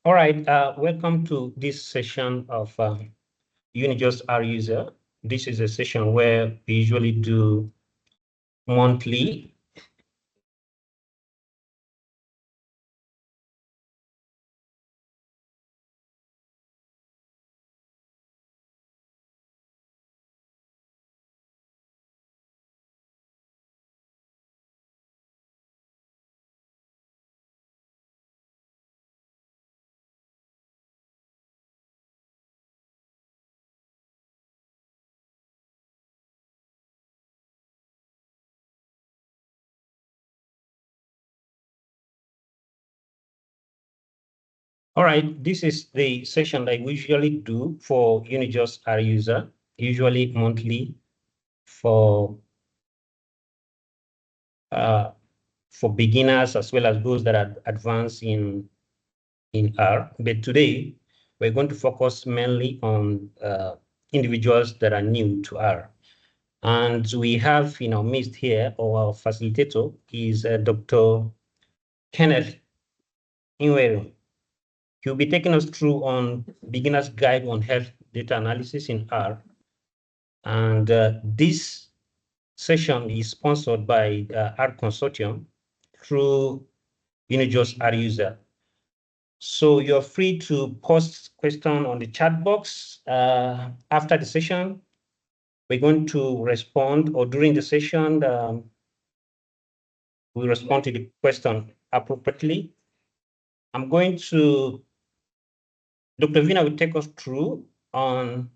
All right, welcome to this session of Unijust R User. This is a session where we usually do monthly. All right, this is the session that we usually do for Unijust R User, usually monthly for beginners as well as those that are advanced in R. But today, we're going to focus mainly on individuals that are new to R. And we have in our midst here, our facilitator is Dr. Kenneth Inweru. He'll be taking us through on beginner's guide on health data analysis in R. And this session is sponsored by R Consortium through Unijust R User. So you're free to post question on the chat box after the session. We're going to respond, or during the session, we'll respond to the question appropriately. I'm going to, Dr. Vina will take us through on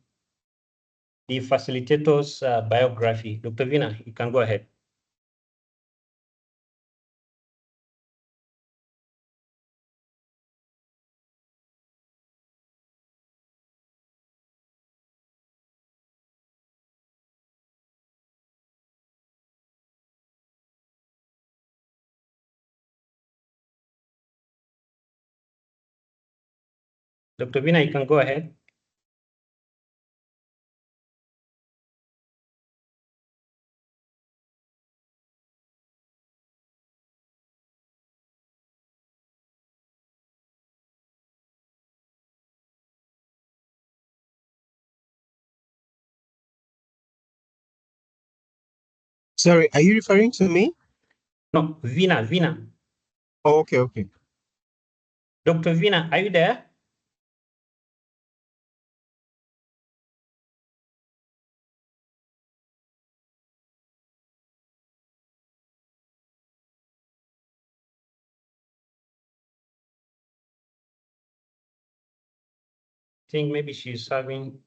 the facilitator's biography. Dr. Vina, you can go ahead. Dr. Vina, you can go ahead. Sorry, are you referring to me? No, Vina. Oh, okay. Dr. Vina, are you there? I think maybe she's having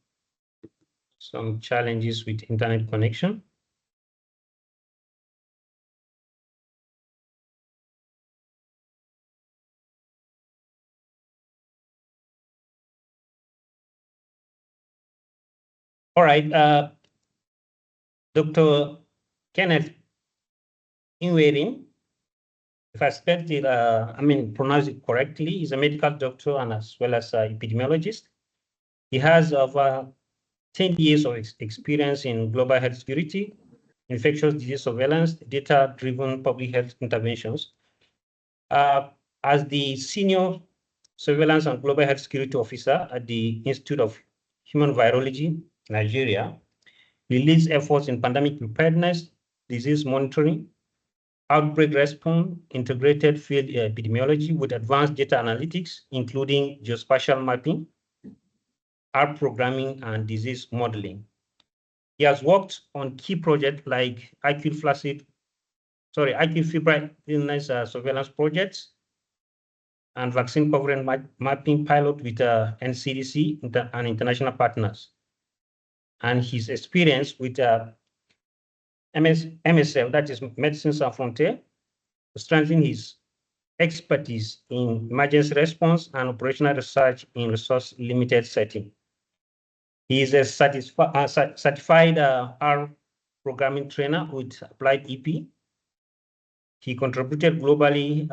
some challenges with internet connection. All right, Dr. Kenneth Inwerin, if I spelled it, pronounce it correctly, he's a medical doctor and as well as an epidemiologist. He has over 10 years of experience in global health security, infectious disease surveillance, data-driven public health interventions. As the Senior Surveillance and Global Health Security Officer at the Institute of Human Virology, Nigeria, he leads efforts in pandemic preparedness, disease monitoring, outbreak response, integrated field epidemiology with advanced data analytics, including geospatial mapping, R programming, and disease modeling. He has worked on key projects like acute febrile illness surveillance projects and vaccine coverage mapping pilot with NCDC and international partners. And his experience with MSF, that is Medicine Sans Frontières, to strengthen his expertise in emergency response and operational research in resource-limited setting. He is a certified R programming trainer with applied EP. He contributed globally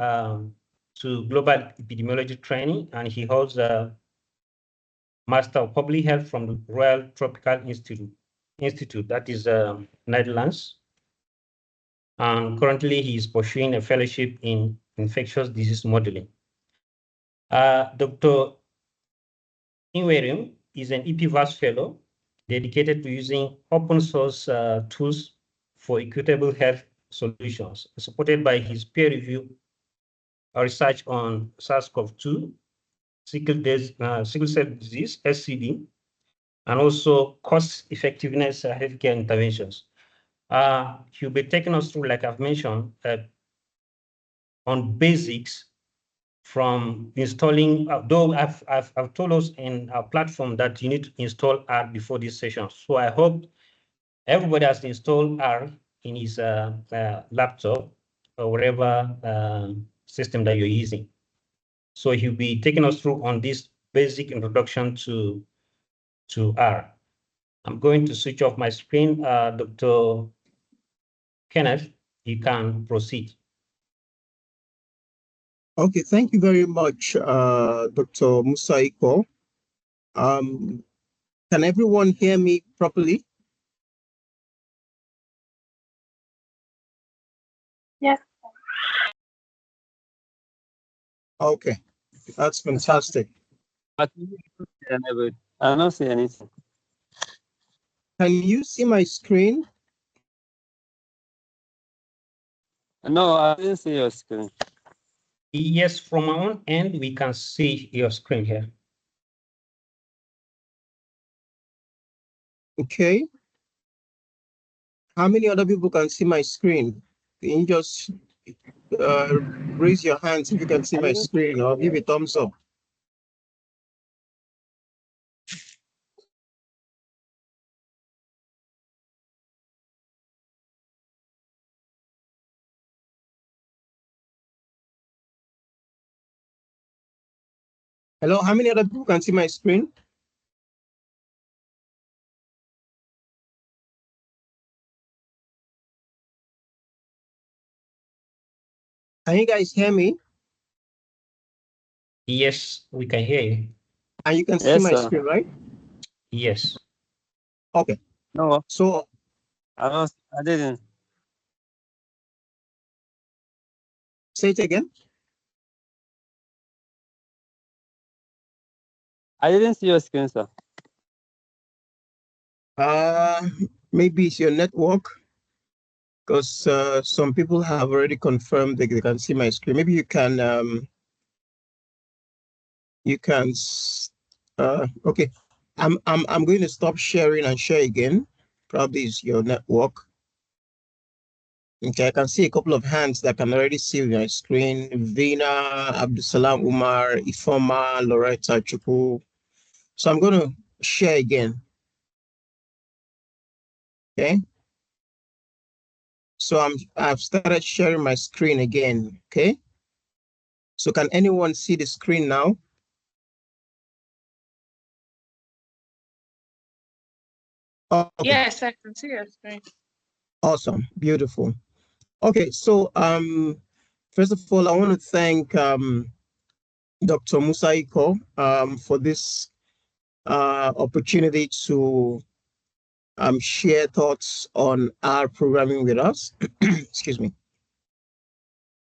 to global epidemiology training, and he holds a Master of Public Health from the Royal Tropical Institute, that is Netherlands. And currently he is pursuing a fellowship in infectious disease modeling. Dr. Inwerim is an EPVAS fellow dedicated to using open source tools for equitable health solutions, supported by his peer review research on SARS-CoV-2, sickle cell disease, SCD, and also cost effectiveness healthcare interventions. He'll be taking us through, like I've mentioned, on basics from installing, though I've told us in our platform that you need to install R before this session. So I hope everybody has installed R in his laptop or whatever system that you're using. So he'll be taking us through on this basic introduction to R. I'm going to switch off my screen. Dr. Kenneth, you can proceed. Okay, thank you very much, Dr. Musaiko. Can everyone hear me properly? Yes. Okay, that's fantastic. I don't see anything. Can you see my screen? No, I didn't see your screen. Yes, from our own end, we can see your screen here. Okay. How many other people can see my screen? Can you just raise your hands if you can see my screen, or give a thumbs up? Hello, how many other people can see my screen? Can you guys hear me? Yes, we can hear you. And you can see Yes, my sir. screen, right? Yes. Okay. No, So I didn't. say it again. I didn't see your screen, sir. Maybe it's your network, because some people have already confirmed they can see my screen. Maybe you can okay. I'm going to stop sharing and share again. Probably it's your network. Okay, I can see a couple of hands that can already see my screen. Vina, Abdusalam Umar, Ifoma, Loretta Chuku. So I'm going to share again. Okay. So I've started sharing my screen again. Okay. So can anyone see the screen now? Oh, okay. Yes, I can see your screen. Awesome. Beautiful. Okay. So first of all, I want to thank Dr. Musaiko for this opportunity to share thoughts on R programming with us. Excuse me.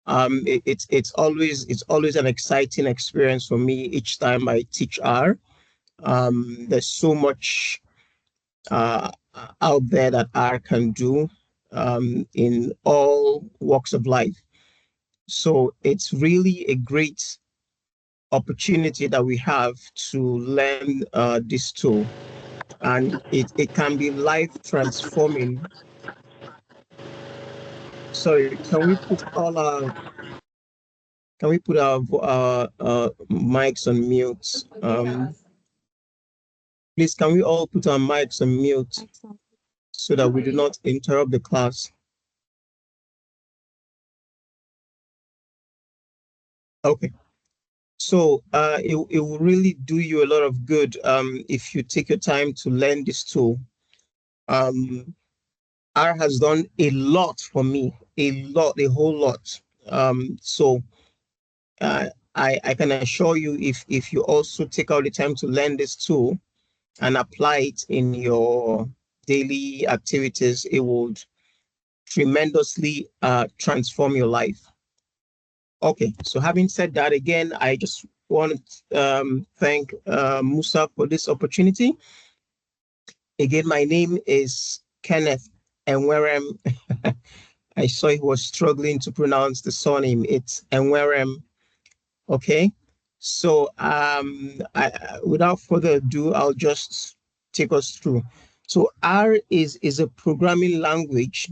It's always an exciting experience for me each time I teach R. There's so much out there that R can do in all walks of life. So it's really a great opportunity that we have to learn this tool, and it can be life transforming. Sorry, can we put our mics on mute? Please, can we all put our mics on mute so that we do not interrupt the class? Okay. So it will really do you a lot of good if you take your time to learn this tool. R has done a lot for me, a whole lot. So I can assure you, if you also take out the time to learn this tool and apply it in your daily activities, it would tremendously transform your life. Okay, so having said that, again, I just want to thank Musa for this opportunity. Again, my name is Kenneth Enwerem. I saw he was struggling to pronounce the surname. It's Enwerem. Okay. So without further ado, I'll just take us through. So R is a programming language.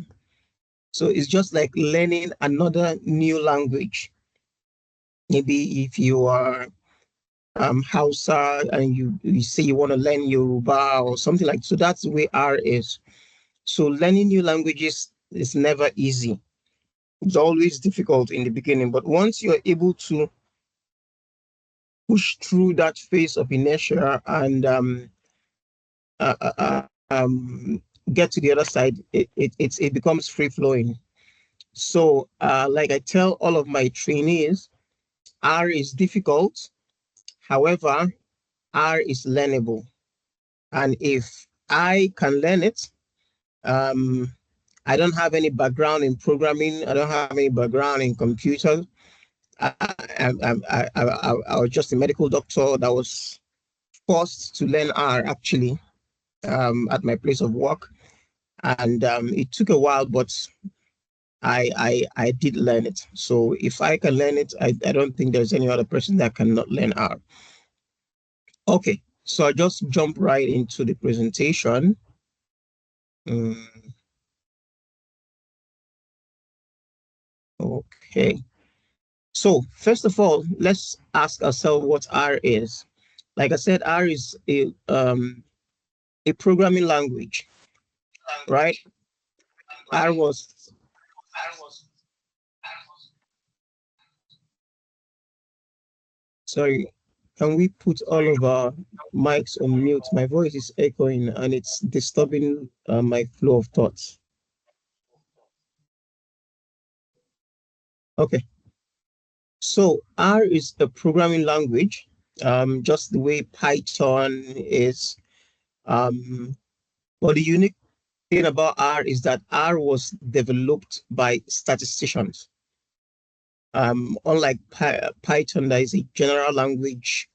So it's just like learning another new language. Maybe if you are Hausa and you say you want to learn Yoruba or something like so, that's the way R is. So learning new languages is never easy. It's always difficult in the beginning, but once you're able to push through that phase of inertia and uh, uh, uh, um, get to the other side, it becomes free flowing. So, like I tell all of my trainees, R is difficult. However, R is learnable. And if I can learn it, I don't have any background in programming. I don't have any background in computers. I was just a medical doctor that was forced to learn R actually at my place of work. And it took a while, but I did learn it. So if I can learn it, I don't think there's any other person that cannot learn R. Okay, so I just jump right into the presentation. Okay. So first of all, let's ask ourselves what R is. Like I said, R is a programming language, right? R was sorry. Can we put all of our mics on mute? My voice is echoing and it's disturbing my flow of thoughts. Okay. So R is a programming language, just the way Python is. But the unique thing about R is that R was developed by statisticians. Unlike Python, that is a general language,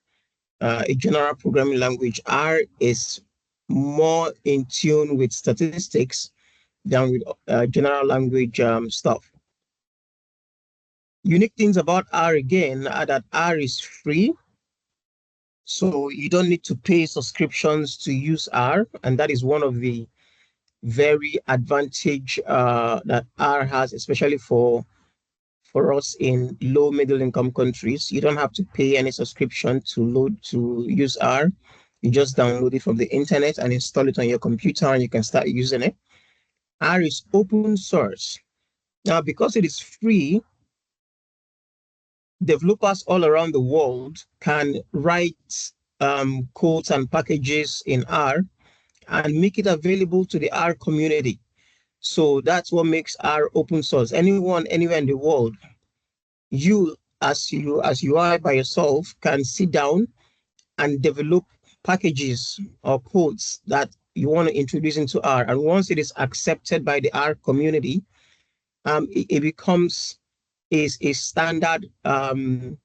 a general programming language, R is more in tune with statistics than with general language stuff. Unique things about R again are that R is free. So you don't need to pay subscriptions to use R. And that is one of the very advantage that R has, especially for us in low middle income countries. You don't have to pay any subscription to use R. You just download it from the internet and install it on your computer and you can start using it. R is open source. Now, because it is free, developers all around the world can write codes and packages in R and make it available to the R community. So that's what makes R open source. Anyone, anywhere in the world, you as you are by yourself can sit down and develop packages or codes that you want to introduce into R. And once it is accepted by the R community, it becomes a standard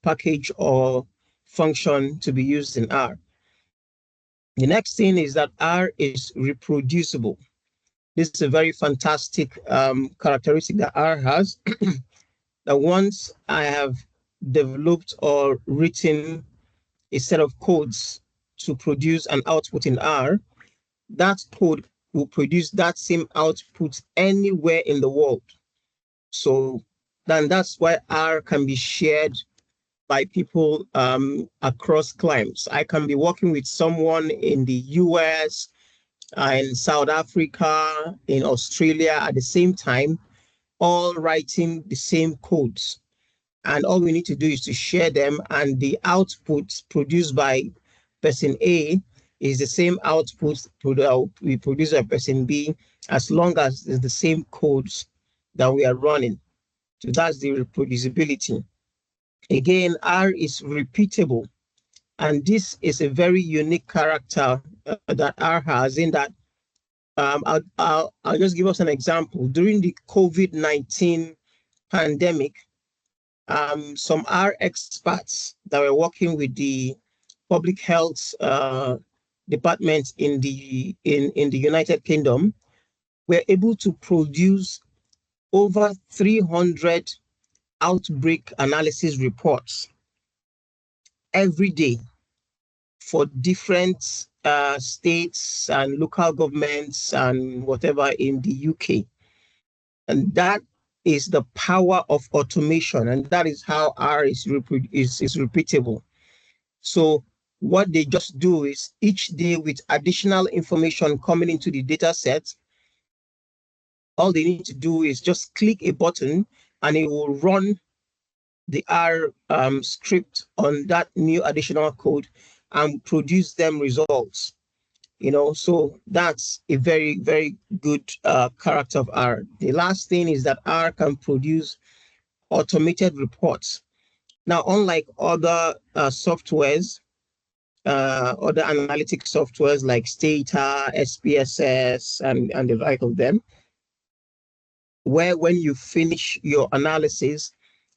package or function to be used in R. The next thing is that R is reproducible. This is a very fantastic characteristic that R has. That once I have developed or written a set of codes to produce an output in R, that code will produce that same output anywhere in the world. So then that's why R can be shared by people across climes. I can be working with someone in the US, in South Africa, in Australia at the same time, all writing the same codes. And all we need to do is to share them, and the output produced by person A is the same output we produce by person B, as long as it's the same codes that we are running. So that's the reproducibility. Again, R is repeatable. And this is a very unique character that R has, in that I'll just give us an example. During the COVID-19 pandemic, some R experts that were working with the public health department in the United Kingdom were able to produce over 300 outbreak analysis reports every day for different states and local governments and whatever in the UK. And that is the power of automation, and that is how R is repeatable. So what they just do is each day with additional information coming into the data set, all they need to do is just click a button and it will run the R script on that new additional code and produce them results. So that's a very, very good character of R. The last thing is that R can produce automated reports. Now, unlike other softwares, other analytic softwares like Stata, SPSS, and the like of them, where when you finish your analysis,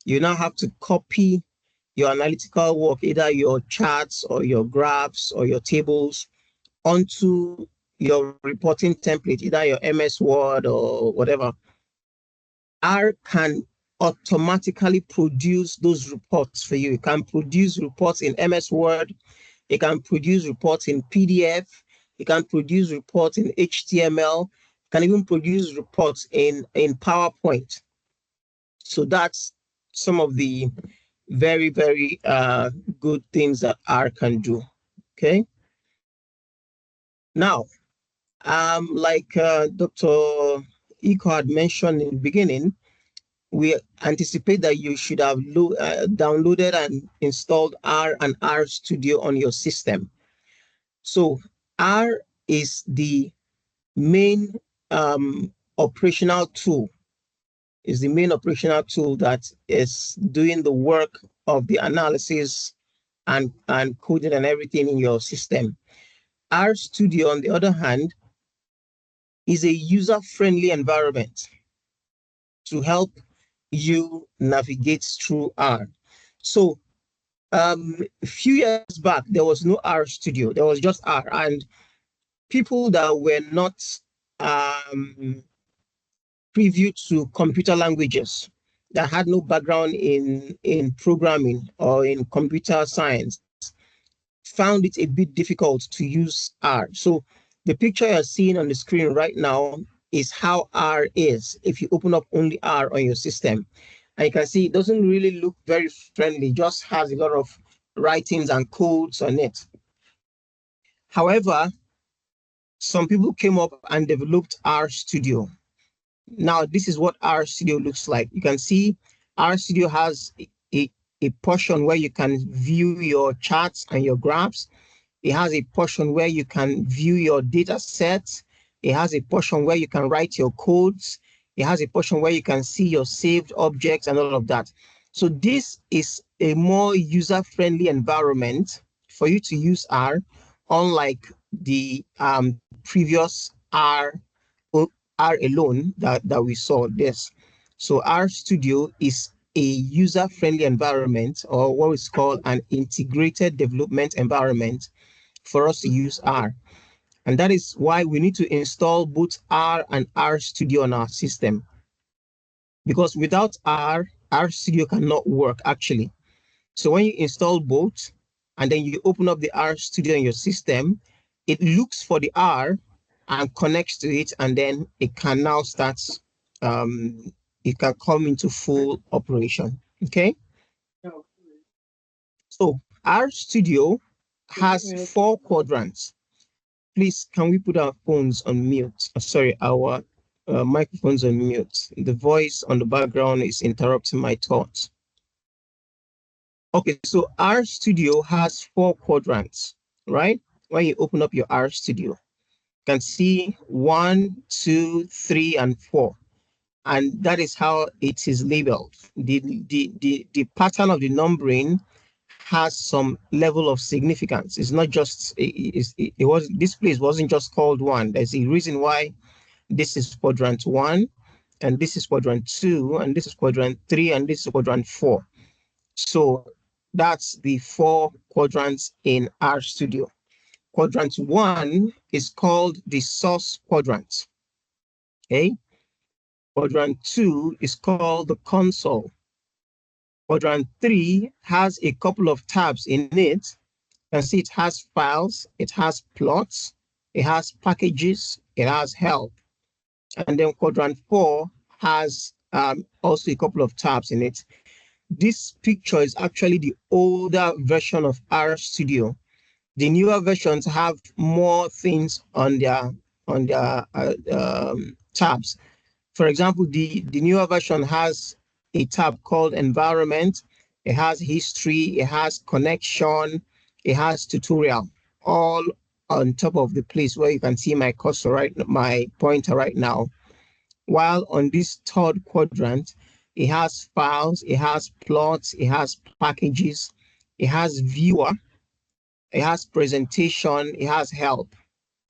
you now have to copy your analytical work, either your charts or your graphs or your tables, onto your reporting template, either your MS Word or whatever. R can automatically produce those reports for you. It can produce reports in MS Word. It can produce reports in PDF. It can produce reports in HTML. It can even produce reports in PowerPoint. So that's some of the very, very good things that R can do. Okay. Now, like Dr. Iko had mentioned in the beginning, we anticipate that you should have downloaded and installed R and R Studio on your system. So R is the main operational tool, that is doing the work of the analysis and coding and everything in your system. R Studio, on the other hand, is a user-friendly environment to help you navigate through R. So a few years back, there was no R Studio. There was just R. And people that were not preview to computer languages, that had no background in programming or in computer science, found it a bit difficult to use R. So the picture you're seeing on the screen right now is how R is if you open up only R on your system. And you can see it doesn't really look very friendly, just has a lot of writings and codes on it. However, some people came up and developed R Studio. Now, this is what R Studio looks like. You can see R Studio has a portion where you can view your charts and your graphs. It has a portion where you can view your data sets. It has a portion where you can write your codes. It has a portion where you can see your saved objects and all of that. So this is a more user-friendly environment for you to use R, unlike the previous R alone that we saw this. So R Studio is a user-friendly environment, or what is called an integrated development environment, for us to use R. And that is why we need to install both R and R Studio on our system. Because without R Studio cannot work actually. So when you install both and then you open up the R Studio in your system, it looks for the R and connects to it, and then it can now start, it can come into full operation, okay? So R Studio has 4 quadrants. Please, can we put our phones on mute? Sorry, our microphones on mute. The voice on the background is interrupting my thoughts. Okay, so R Studio has 4 quadrants, right? When you open up your R Studio, you can see 1, 2, 3, and 4. And that is how it is labeled. The pattern of the numbering has some level of significance. It's not just, this place wasn't just called 1. There's a reason why this is quadrant 1, and this is quadrant 2, and this is quadrant 3, and this is quadrant 4. So that's the 4 quadrants in RStudio. Quadrant 1 is called the source quadrant. Okay. Quadrant 2 is called the console. Quadrant 3 has a couple of tabs in it. You can see it has files, it has plots, it has packages, it has help. And then quadrant 4 has also a couple of tabs in it. This picture is actually the older version of RStudio. The newer versions have more things on their tabs. For example, the newer version has a tab called environment. It has history, it has connection, it has tutorial, all on top of the place where you can see my cursor my pointer right now. While on this 3rd quadrant, it has files, it has plots, it has packages, it has viewer, it has presentation, it has help,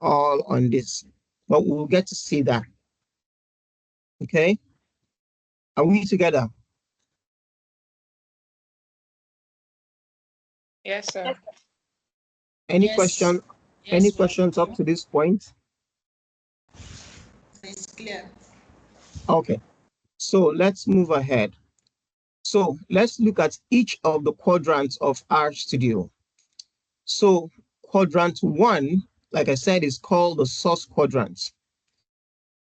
all on this. But we'll get to see that. Okay? Are we together? Yes, sir. Any Yes. question? Yes, Any we are questions up to this point? It's clear. Okay, so let's move ahead. So let's look at each of the quadrants of RStudio. So quadrant 1, like I said, is called the source quadrant.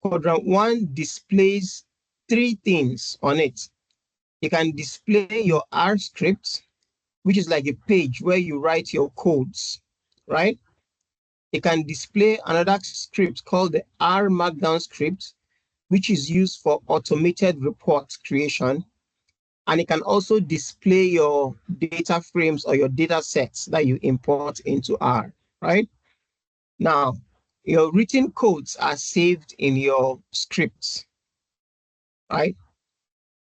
Quadrant 1 displays 3 things on it. You can display your R script, which is like a page where you write your codes, right? It can display another script called the R Markdown script, which is used for automated report creation. And it can also display your data frames or your data sets that you import into R, right? Now, your written codes are saved in your scripts, right?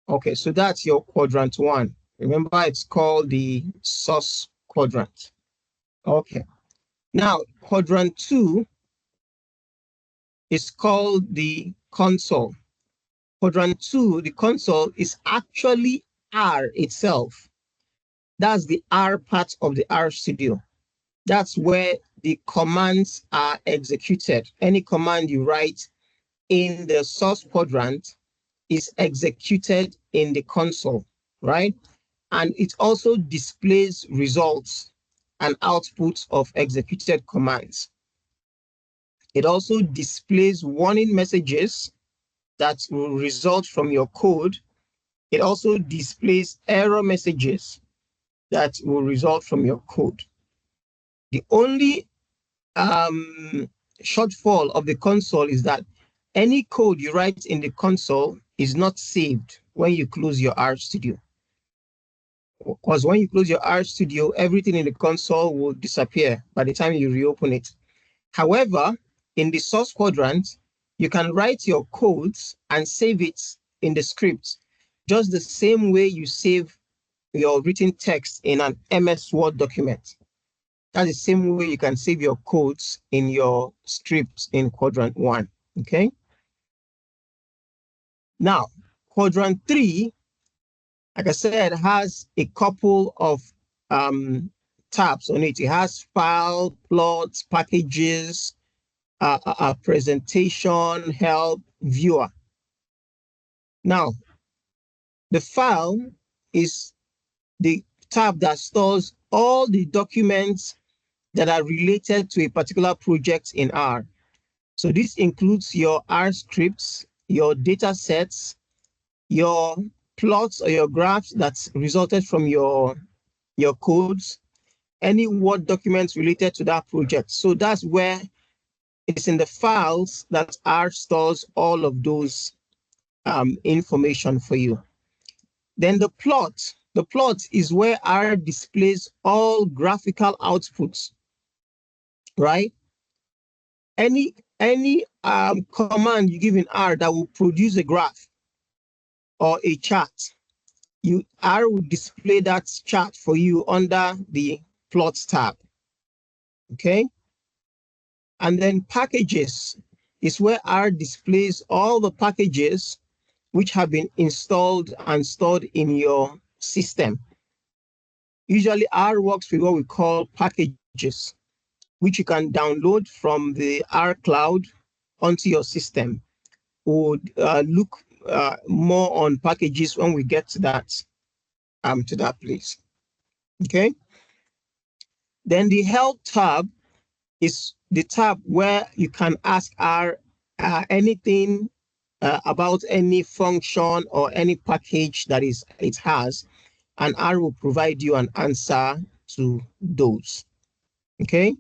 Okay, so that's your quadrant 1. Remember, it's called the source quadrant. Okay. Now, quadrant 2 is called the console. Quadrant 2, the console, is actually R itself. That's the R part of the RStudio. That's where the commands are executed. Any command you write in the source quadrant is executed in the console, right? And it also displays results and outputs of executed commands. It also displays warning messages that will result from your code. It also displays error messages that will result from your code. The only shortfall of the console is that any code you write in the console is not saved when you close your RStudio. Because when you close your RStudio, everything in the console will disappear by the time you reopen it. However, in the source quadrant, you can write your codes and save it in the script, just the same way you save your written text in an MS Word document. That's the same way you can save your codes in your scripts in quadrant 1, okay? Now, quadrant 3, like I said, has a couple of tabs on it. It has file, plots, packages, presentation, help, viewer. Now, the file is the tab that stores all the documents that are related to a particular project in R. So this includes your R scripts, your data sets, your plots or your graphs that's resulted from your codes, any Word documents related to that project. So that's where it's in the files that R stores all of those information for you. Then the plot is where R displays all graphical outputs, right? Any command you give in R that will produce a graph or a chart, R will display that chart for you under the plots tab. Okay. And then packages is where R displays all the packages which have been installed and stored in your system. Usually R works with what we call packages, which you can download from the R cloud onto your system. We'll look more on packages when we get to that place. Okay. Then the help tab is the tab where you can ask R anything about any function or any package that it has, and R will provide you an answer to those. Okay.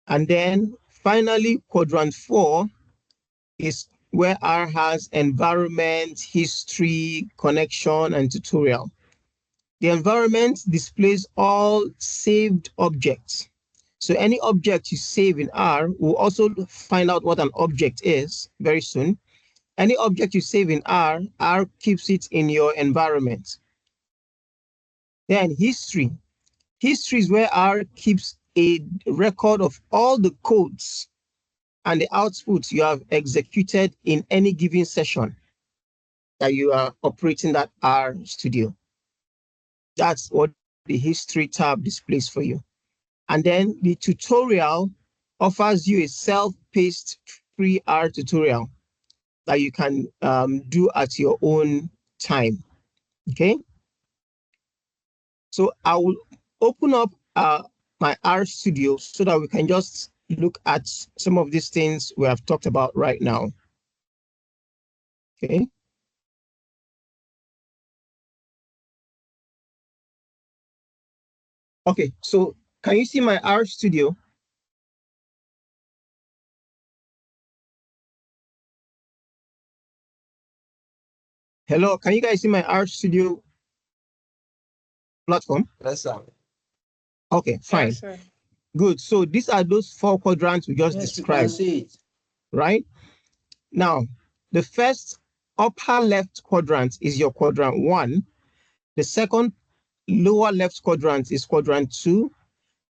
And then finally, quadrant 4 is where R has environment, history, connection, and tutorial. The environment displays all saved objects. So any object you save in R, we'll also find out what an object is very soon. Any object you save in R keeps it in your environment. Then history. History is where R keeps a record of all the codes and the outputs you have executed in any given session that you are operating that R studio. That's what the history tab displays for you. And then the tutorial offers you a self-paced free R tutorial that you can do at your own time. Okay. So I will open up my R studio so that we can just look at some of these things we have talked about right now. Okay. Okay, so can you see my R studio? Hello, can you guys see my R studio platform? Yes, sir. Okay, fine. Yes, sir. Good. So these are those 4 quadrants we just Yes, you can described, see it. right? Now, the first upper left quadrant is your quadrant 1. The second lower left quadrant is quadrant 2.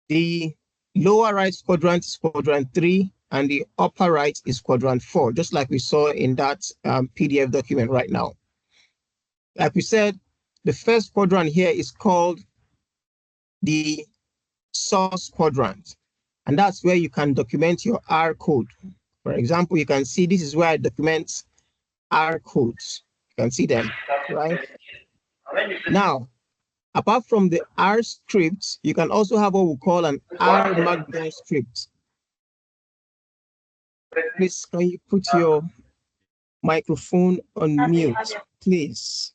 The lower right quadrant is quadrant 3, and the upper right is quadrant 4, just like we saw in that PDF document right now. Like we said, the first quadrant here is called the source quadrant, and that's where you can document your R code. For example, you can see this is where I document R codes. You can see them, right? Now, apart from the R scripts, you can also have what we call an R Markdown script. Please, can you put your microphone on mute, please?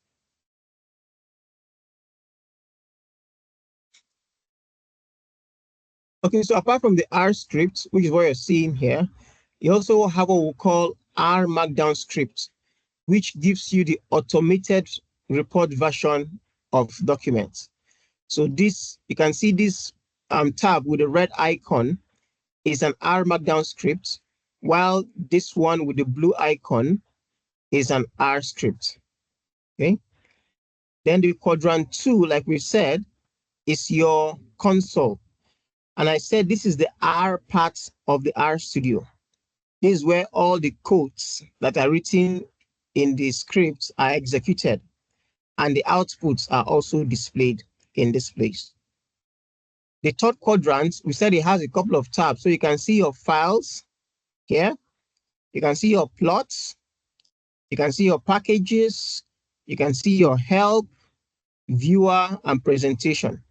Okay, so apart from the R script, which is what you're seeing here, you also have what we call R Markdown script, which gives you the automated report version of documents. So this, you can see this tab with the red icon is an R Markdown script, while this one with the blue icon is an R script. Okay. Then the quadrant 2, like we said, is your console. And I said this is the R part of the R studio. This is where all the codes that are written in the scripts are executed, and the outputs are also displayed in this place. The third quadrant, we said it has a couple of tabs. So you can see your files here. You can see your plots. You can see your packages. You can see your help, viewer, and presentation.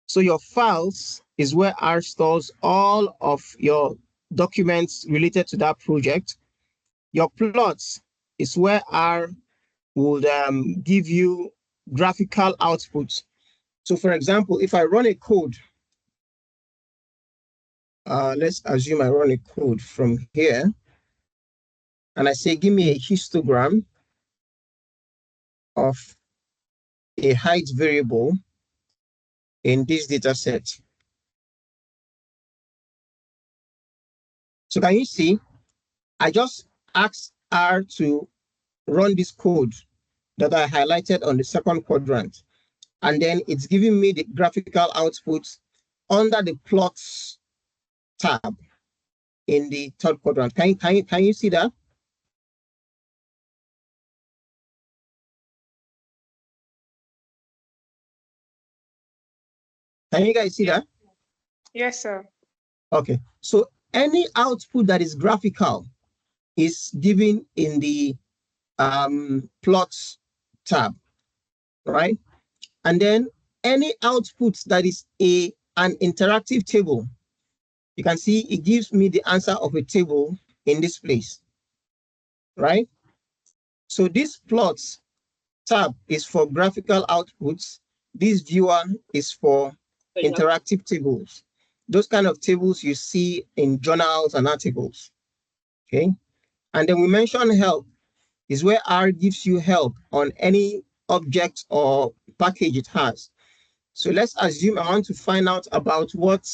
So your files is where R stores all of your documents related to that project. Your plots is where R would give you graphical outputs. So for example, if I run a code, let's assume I run a code from here, and I say, give me a histogram of a height variable in this data set. So can you see, I just asked R to run this code that I highlighted on the second quadrant, and then it's giving me the graphical outputs under the plots tab in the third quadrant. Can you see that? Can you guys see that? Yes, sir. Okay. So any output that is graphical is given in the plots tab, right? And then any output that is an interactive table, you can see it gives me the answer of a table in this place, right? So this plots tab is for graphical outputs. This viewer is for interactive tables. Those kind of tables you see in journals and articles, okay? And then we mentioned help is where R gives you help on any object or package it has. So let's assume I want to find out about what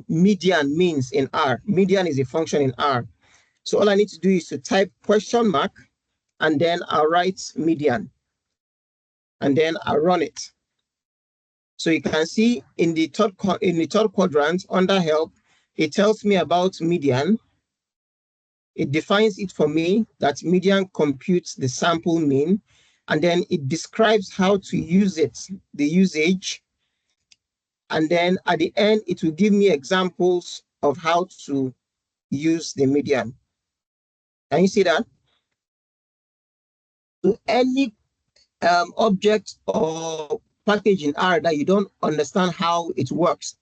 median means in R. Median is a function in R. So all I need to do is to type question mark, and then I'll write median, and then I'll run it. So you can see in the third quadrant under help, it tells me about median. It defines it for me that median computes the sample mean, and then it describes how to use it, the usage. And then at the end, it will give me examples of how to use the median. Can you see that? So any object or package in R that you don't understand how it works,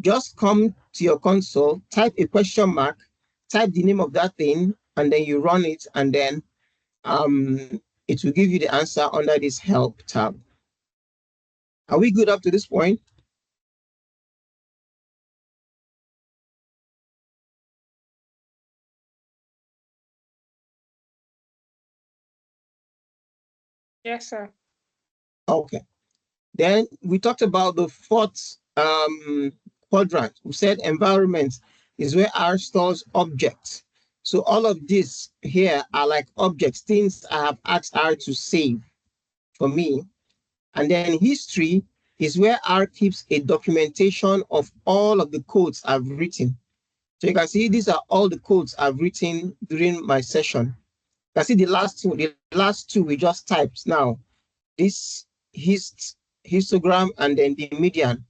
just come to your console, type a question mark, type the name of that thing, and then you run it, and then it will give you the answer under this help tab. Are we good up to this point? Yes, sir. Okay. Then we talked about the fourth quadrant. We said environment is where R stores objects. So all of this here are like objects, things I have asked R to save for me. And then history is where R keeps a documentation of all of the codes I've written. So you can see these are all the codes I've written during my session. You can see the last two we just typed now. This histogram and then the median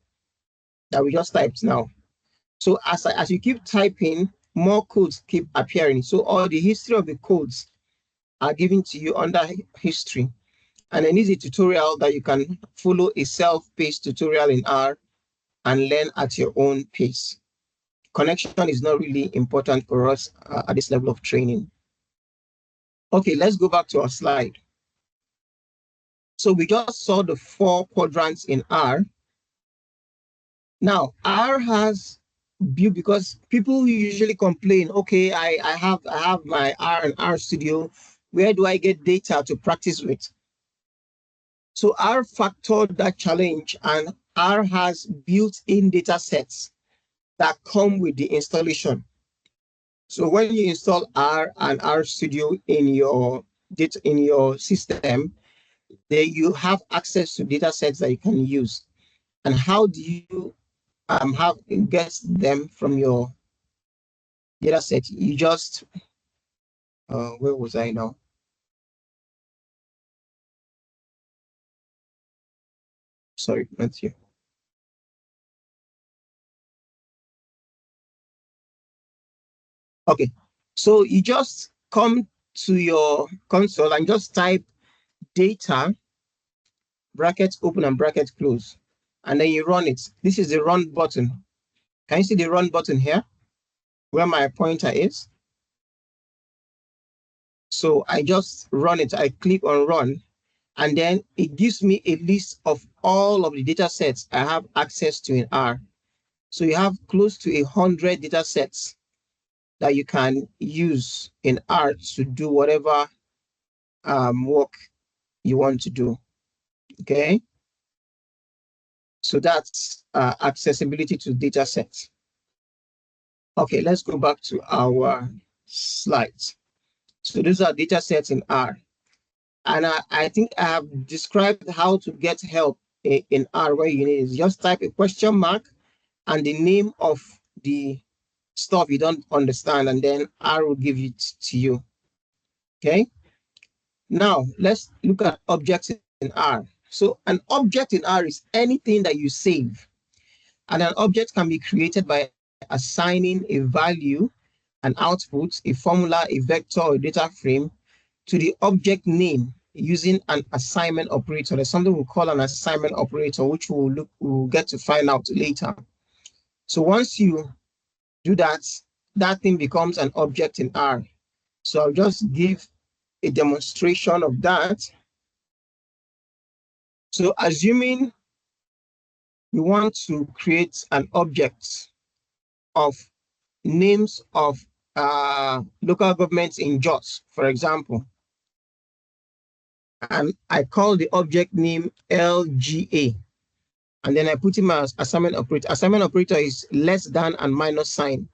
that we just typed now. So as you keep typing, more codes keep appearing. So all the history of the codes are given to you under history. And then this is a tutorial that you can follow, a self-paced tutorial in R and learn at your own pace. Connection is not really important for us at this level of training. Okay, let's go back to our slide. So we just saw the 4 quadrants in R. Now, R has built, because people usually complain, okay, I have my R and R Studio. Where do I get data to practice with? So R factored that challenge, and R has built-in data sets that come with the installation. So when you install R and R Studio in your system, then you have access to data sets that you can use. And how do you get them from your data set? You just where was I now? Sorry, not here. Okay, so you just come to your console and just type data, brackets open and brackets close, and then you run it. This is the run button. Can you see the run button here where my pointer is? So I just run it. I click on run, and then it gives me a list of all of the data sets I have access to in R. So you have close to 100 data sets that you can use in R to do whatever work you want to do. Okay. So that's accessibility to data sets. Okay, let's go back to our slides. So these are data sets in R. And I think I have described how to get help in R. Where you need is just type a question mark and the name of the stuff you don't understand, and then R will give it to you. Okay. Now let's look at objects in R. So an object in R is anything that you save. And an object can be created by assigning a value, an output, a formula, a vector, or a data frame to the object name using an assignment operator. There's something we call an assignment operator, which we'll get to find out later. So once you do that, that thing becomes an object in R. So I'll just give a demonstration of that. So assuming we want to create an object of names of local governments in Jos, for example, and I call the object name LGA, and then I put in my assignment operator. Assignment operator is less than and minus sign.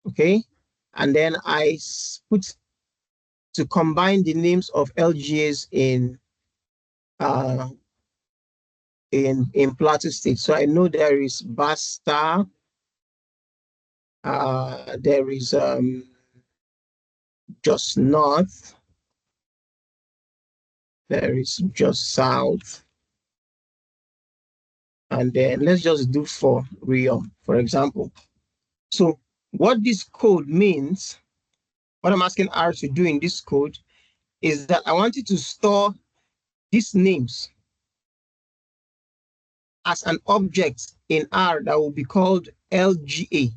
Okay, and then I put to combine the names of LGAs in Plateau State. So I know there is Basta, there is Just North, there is Just South, and then let's just do for Rio, for example. So what this code means, what I'm asking R to do in this code is that I want you to store these names as an object in R that will be called LGA.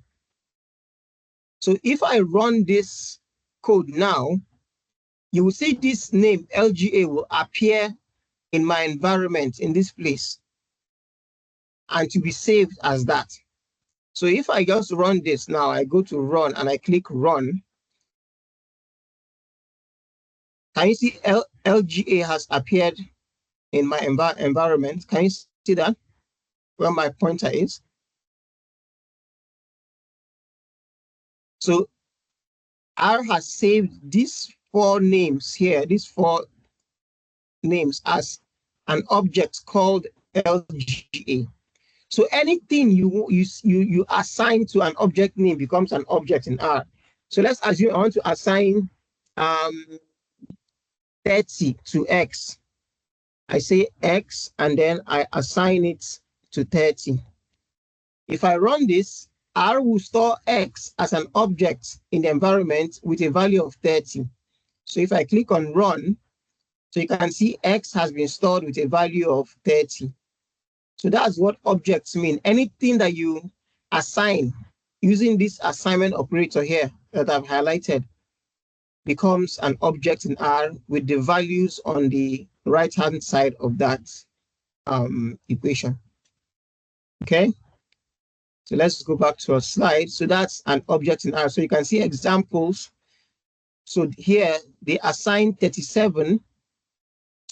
So if I run this code now, you will see this name LGA will appear in my environment in this place and to be saved as that. So if I just run this now, I go to run and I click run. Can you see LGA has appeared in my environment? Can you see that where my pointer is? So R has saved these four names here, these four names as an object called LGA. So anything you assign to an object name becomes an object in R. So let's assume I want to assign 30 to X. I say X and then I assign it to 30. If I run this, R will store X as an object in the environment with a value of 30. So if I click on run, so you can see X has been stored with a value of 30. So that's what objects mean. Anything that you assign using this assignment operator here that I've highlighted becomes an object in R with the values on the right-hand side of that equation. Okay, so let's go back to our slide. So that's an object in R. So you can see examples. So here they assign 37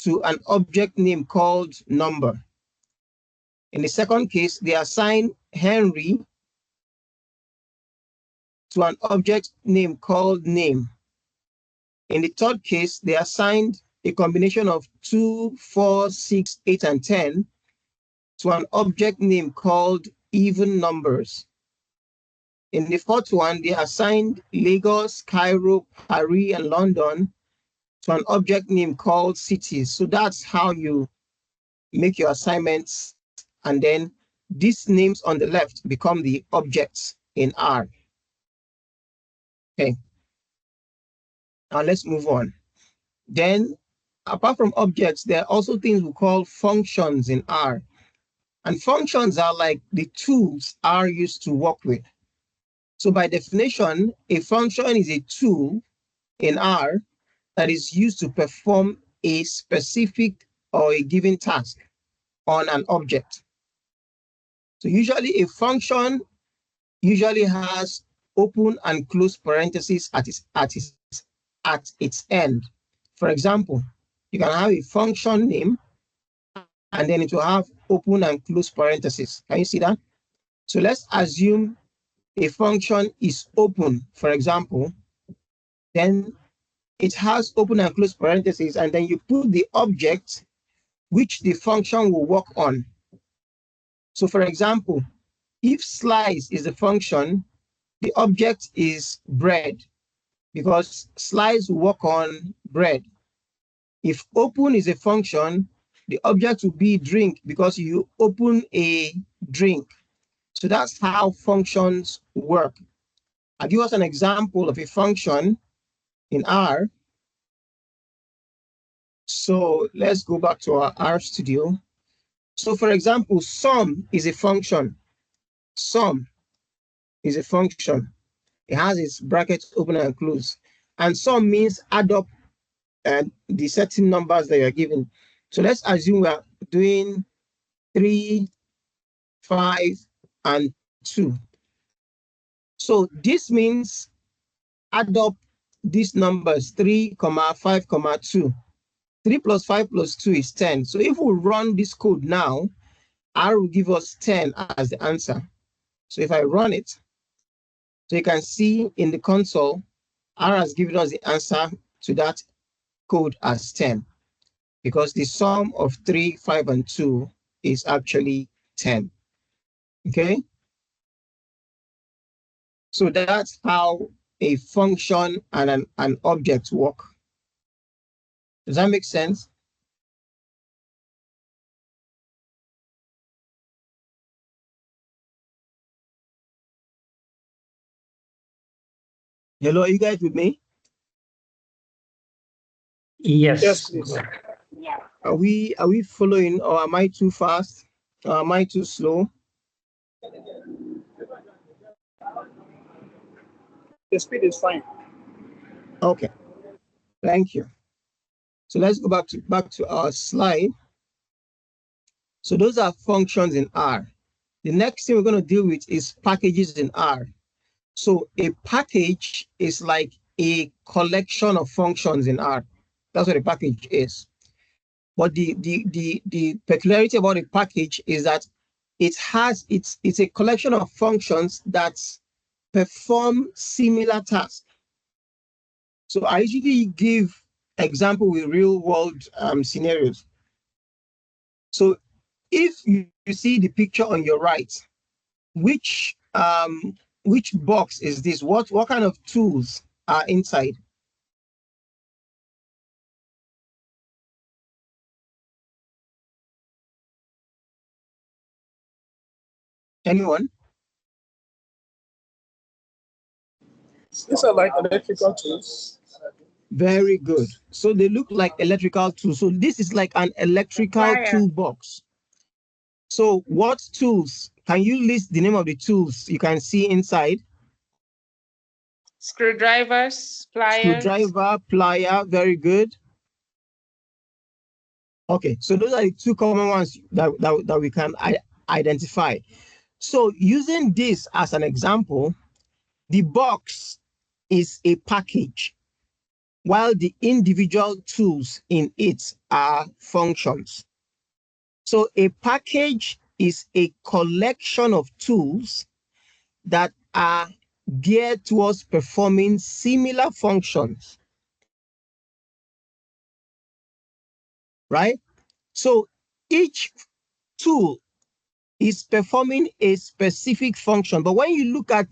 to an object name called number. In the second case, they assign Henry to an object name called name. In the third case, they assigned a combination of 2, 4, 6, 8, and 10 to an object name called even numbers. In the fourth one, they assigned Lagos, Cairo, Paris, and London to an object name called cities. So that's how you make your assignments, and then these names on the left become the objects in R. Okay. Now let's move on. Then, apart from objects, there are also things we call functions in R. And functions are like the tools R used to work with. So by definition, a function is a tool in R that is used to perform a specific or a given task on an object. So usually a function usually has open and close parentheses at its end. For example, you can have a function name and then it will have open and close parentheses. Can you see that? So let's assume a function is open, for example, then it has open and close parentheses, and then you put the object which the function will work on. So for example, if slice is the function, the object is bread, because slice will work on bread. If open is a function, the object will be drink because you open a drink. So that's how functions work. I'll give us an example of a function in R. So let's go back to our R studio. So for example, sum is a function. Sum is a function. It has its brackets open and close. And sum means add up the certain numbers that you're given. So let's assume we're doing 3, 5, and 2. So this means add up these numbers 3, 5, 2. 3 plus 5 plus 2 is 10. So if we run this code now, R will give us 10 as the answer. So if I run it, so you can see in the console, R has given us the answer to that code as 10, because the sum of 3, 5, and 2 is actually 10. Okay? So that's how a function and an object work. Does that make sense? Hello, are you guys with me? Yes. Yes, please. Are we following, or am I too fast? Or am I too slow? The speed is fine. Okay, thank you. So let's go back to our slide. So those are functions in R. The next thing we're going to deal with is packages in R. So a package is like a collection of functions in R. That's what a package is. But the peculiarity about a package is that it's a collection of functions that perform similar tasks. So I usually give example with real world scenarios. So if you see the picture on your right, which box is this? What kind of tools are inside? Anyone? These are like electrical tools. Very good. So they look like electrical tools. So this is like an electrical Wire. toolbox. So what tools? Can you list the name of the tools you can see inside? Screwdrivers, pliers. Screwdriver, plier, very good. Okay, so those are the two common ones that we can identify. So using this as an example, the box is a package, while the individual tools in it are functions. So a package is a collection of tools that are geared towards performing similar functions, right? So each tool is performing a specific function, but when you look at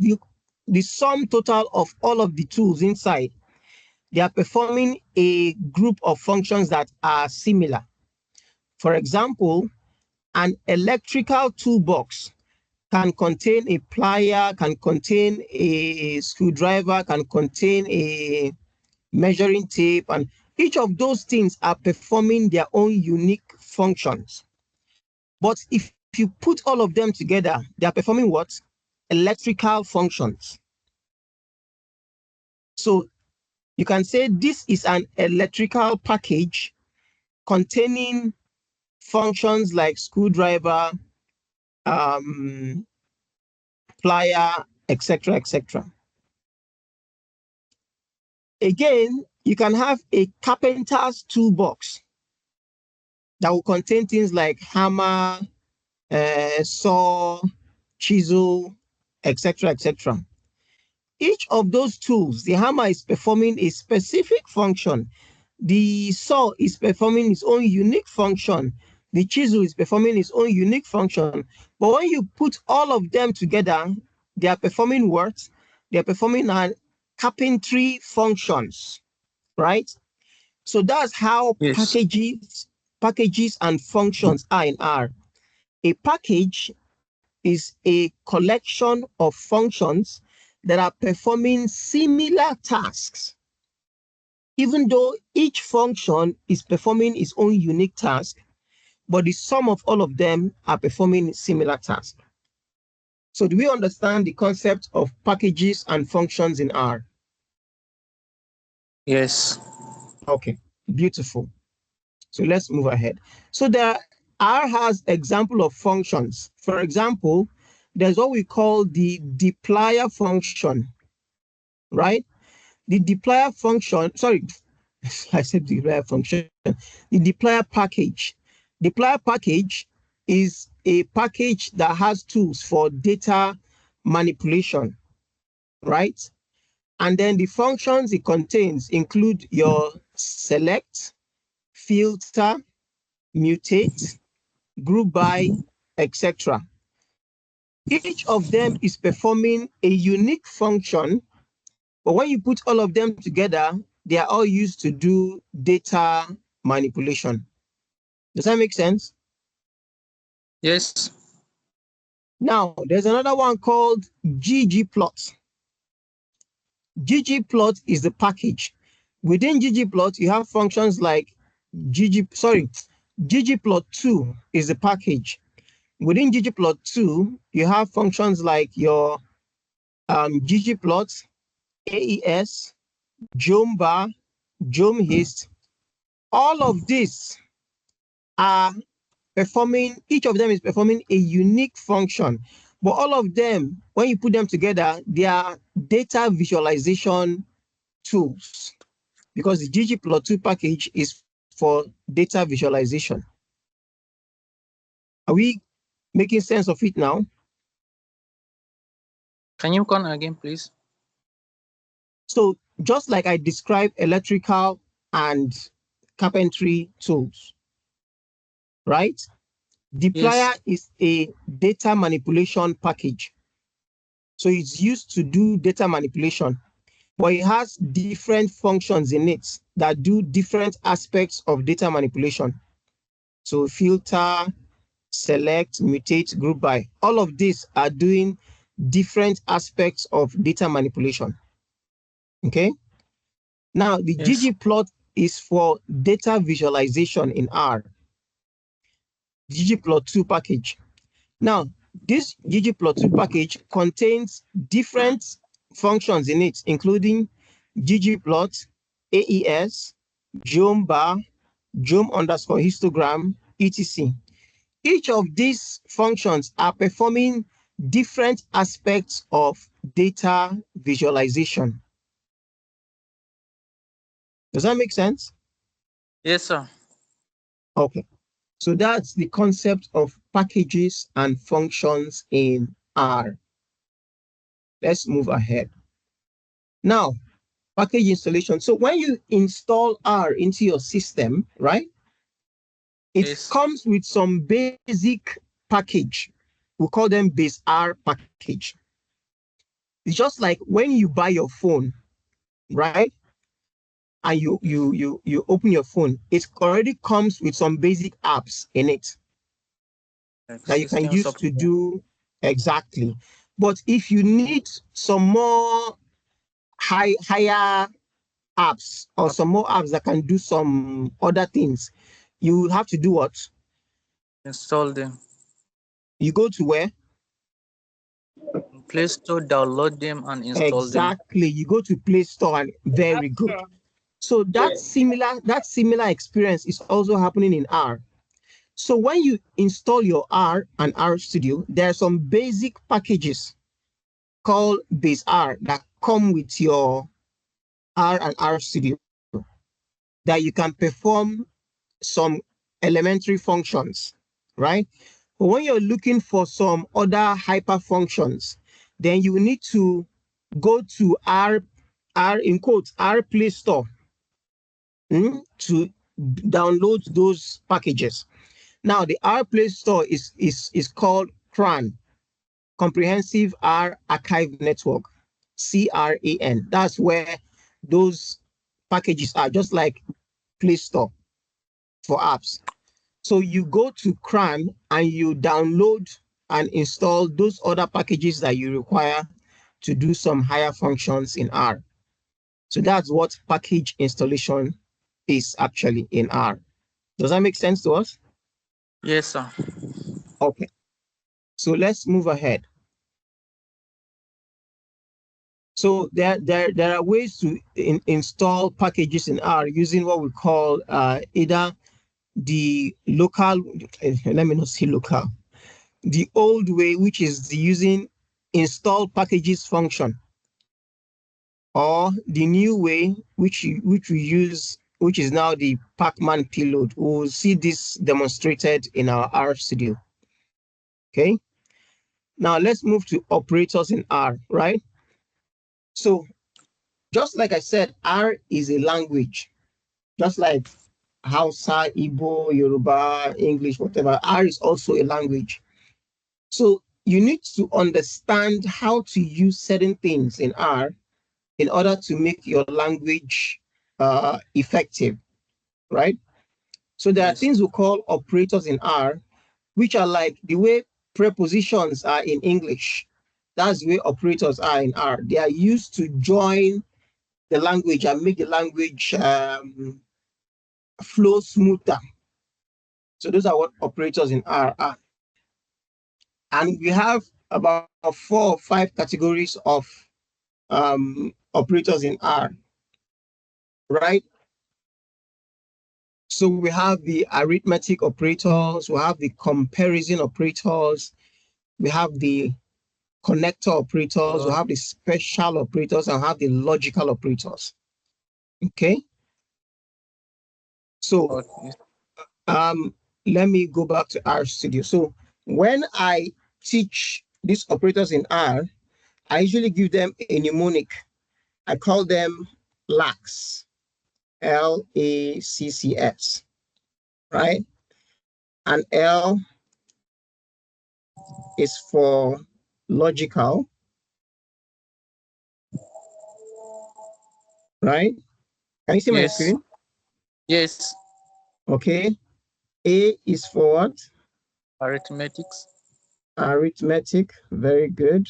the sum total of all of the tools inside, they are performing a group of functions that are similar. For example, an electrical toolbox can contain a plier, can contain a screwdriver, can contain a measuring tape, and each of those things are performing their own unique functions. But if you put all of them together, they are performing what? Electrical functions. So you can say this is an electrical package containing functions like screwdriver, plier, etc., etc. Again, you can have a carpenter's toolbox that will contain things like hammer, saw, chisel, etc., etc. Each of those tools, the hammer is performing a specific function. The saw is performing its own unique function. The chisel is performing its own unique function. But when you put all of them together, they are performing what? They are performing an carpentry functions, right? So that's how Yes. packages packages and functions are in R. A package is a collection of functions that are performing similar tasks. Even though each function is performing its own unique task, but the sum of all of them are performing similar tasks. So do we understand the concept of packages and functions in R? Yes. Okay, beautiful. So let's move ahead. So R has example of functions. For example, there's what we call the dplyr function, right? The dplyr function, sorry, I said dplyr function, the dplyr package. Dplyr package is a package that has tools for data manipulation, right? And then the functions it contains include your select, filter, mutate, group by, etc. Each of them is performing a unique function, but when you put all of them together, they are all used to do data manipulation. Does that make sense? Yes. Now, there's another one called ggplot. ggplot is the package. Within ggplot, you have functions like ggplot2 is the package. Within ggplot2, you have functions like your ggplot, AES, geombar, geomhist. All of these are performing, each of them is performing a unique function, but all of them, when you put them together, they are data visualization tools, because the ggplot2 package is for data visualization. Are we making sense of it now? Can you come again, please? So just like I described electrical and carpentry tools, right? Dplyr is a data manipulation package. So it's used to do data manipulation, but it has different functions in it that do different aspects of data manipulation. So filter, select, mutate, group by, all of these are doing different aspects of data manipulation. Okay. Now the ggplot is for data visualization in R. ggplot2 package. Now, this ggplot2 package contains different functions in it, including ggplot, AES, geombar, geom_histogram, etc. Each of these functions are performing different aspects of data visualization. Does that make sense? Yes, sir. Okay. So that's the concept of packages and functions in R. Let's move ahead. Now, package installation. So when you install R into your system, right, it comes with some basic package. We call them base R package. It's just like when you buy your phone, right, and you open your phone, it already comes with some basic apps in it that you can use to do exactly. But if you need some more higher apps or some more apps that can do some other things, you have to do what? Install them. You go to where? Play Store, download them and install them. Exactly. You go to Play Store and very good. So that similar experience is also happening in R. So when you install your R and R Studio, there are some basic packages called Base R that come with your R and R Studio that you can perform some elementary functions, right? But when you're looking for some other hyper functions, then you need to go to R in quotes, R Play Store to download those packages. Now, the R Play Store is called CRAN, Comprehensive R Archive Network, CRAN. That's where those packages are, just like Play Store for apps. So you go to CRAN and you download and install those other packages that you require to do some higher functions in R. So that's what package installation is actually in R. Does that make sense to us? Yes, sir. Okay. So let's move ahead. So there are ways to install packages in R using what we call either the local, let me not say local, the old way, which is using install packages function, or the new way, which we use, which is now the Pacman payload. We'll see this demonstrated in our R studio. Okay. Now let's move to operators in R, right? So just like I said, R is a language, just like Hausa, Igbo, Yoruba, English, whatever. R is also a language. So you need to understand how to use certain things in R in order to make your language effective, right? So there are Yes. things we call operators in R, which are like the way prepositions are in English. That's the way operators are in R. They are used to join the language and make the language flow smoother. So those are what operators in R are. And we have about 4 or 5 categories of operators in R, right? So we have the arithmetic operators, we have the comparison operators, we have the connector operators, we have the special operators, and have the logical operators. Okay. So let me go back to R Studio. So when I teach these operators in R, I usually give them a mnemonic. I call them LACS, LACCS, right? And L is for logical, right? Can you see my Yes. screen? Yes. Okay. A is for what? Arithmetics. Arithmetic. Very good.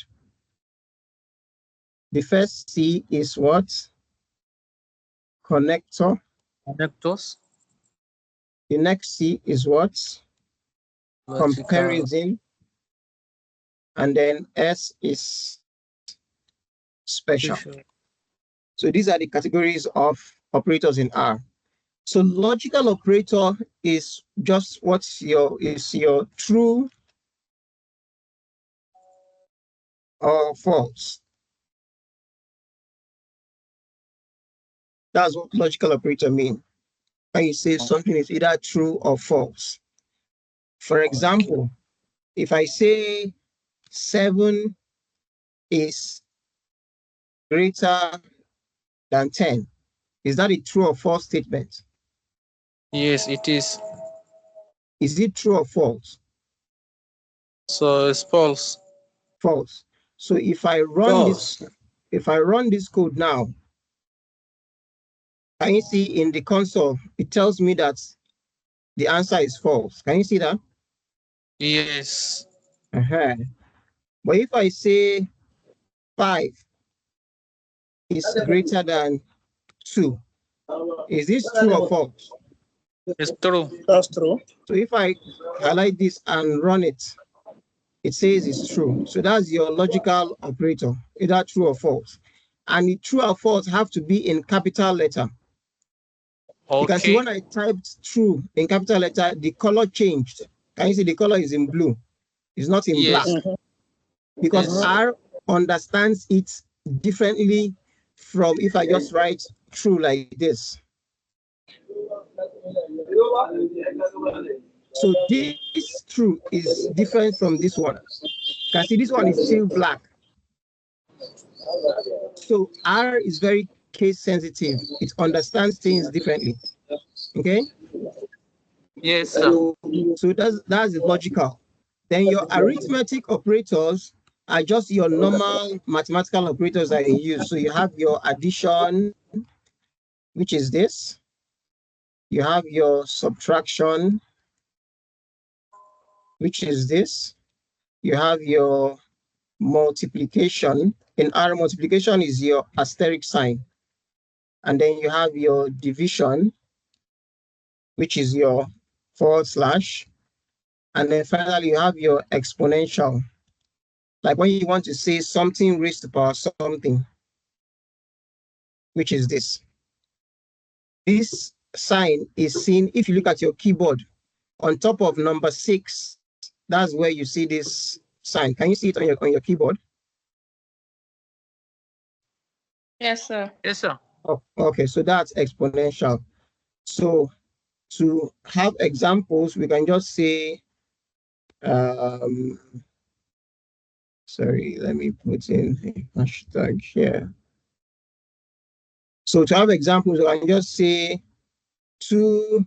The first C is what? Connector. Connectors. The next C is what? Logical. Comparison. And then S is special. So these are the categories of operators in R. So logical operator is just what's your true or false. That's what logical operator means. When you say something is either true or false. For example, if I say 7 is greater than 10, is that a true or false statement? Yes, it is. Is it true or false? So it's false. False. So if I run this code now, can you see in the console, it tells me that the answer is false. Can you see that? Yes. But if I say 5 is greater than 2, is this true or false? It's true. That's true. So if I highlight this and run it, it says it's true. So that's your logical operator, either true or false. And the true or false have to be in capital letter. Okay. You can see when I typed true in capital letter, the color changed. Can you see the color is in blue? It's not in black. Because Yes. R understands it differently from if I just write true like this. So this true is different from this one. You can see this one is still black. So R is very case sensitive. It understands things differently. Okay? Yes, sir. So that's logical. Then your arithmetic operators are just your normal mathematical operators that you use. So you have your addition, which is this. You have your subtraction, which is this. You have your multiplication. In R, multiplication is your asterisk sign. And then you have your division, which is your forward slash. And then finally, you have your exponential. Like when you want to say something raised to the power something, which is this. This sign is seen if you look at your keyboard on top of number 6. That's where you see this sign. Can you see it on your keyboard? Yes, sir. Yes, sir. Oh, okay, so that's exponential. So to have examples, we can just say, sorry, let me put in a hashtag here. So to have examples, I can just say 2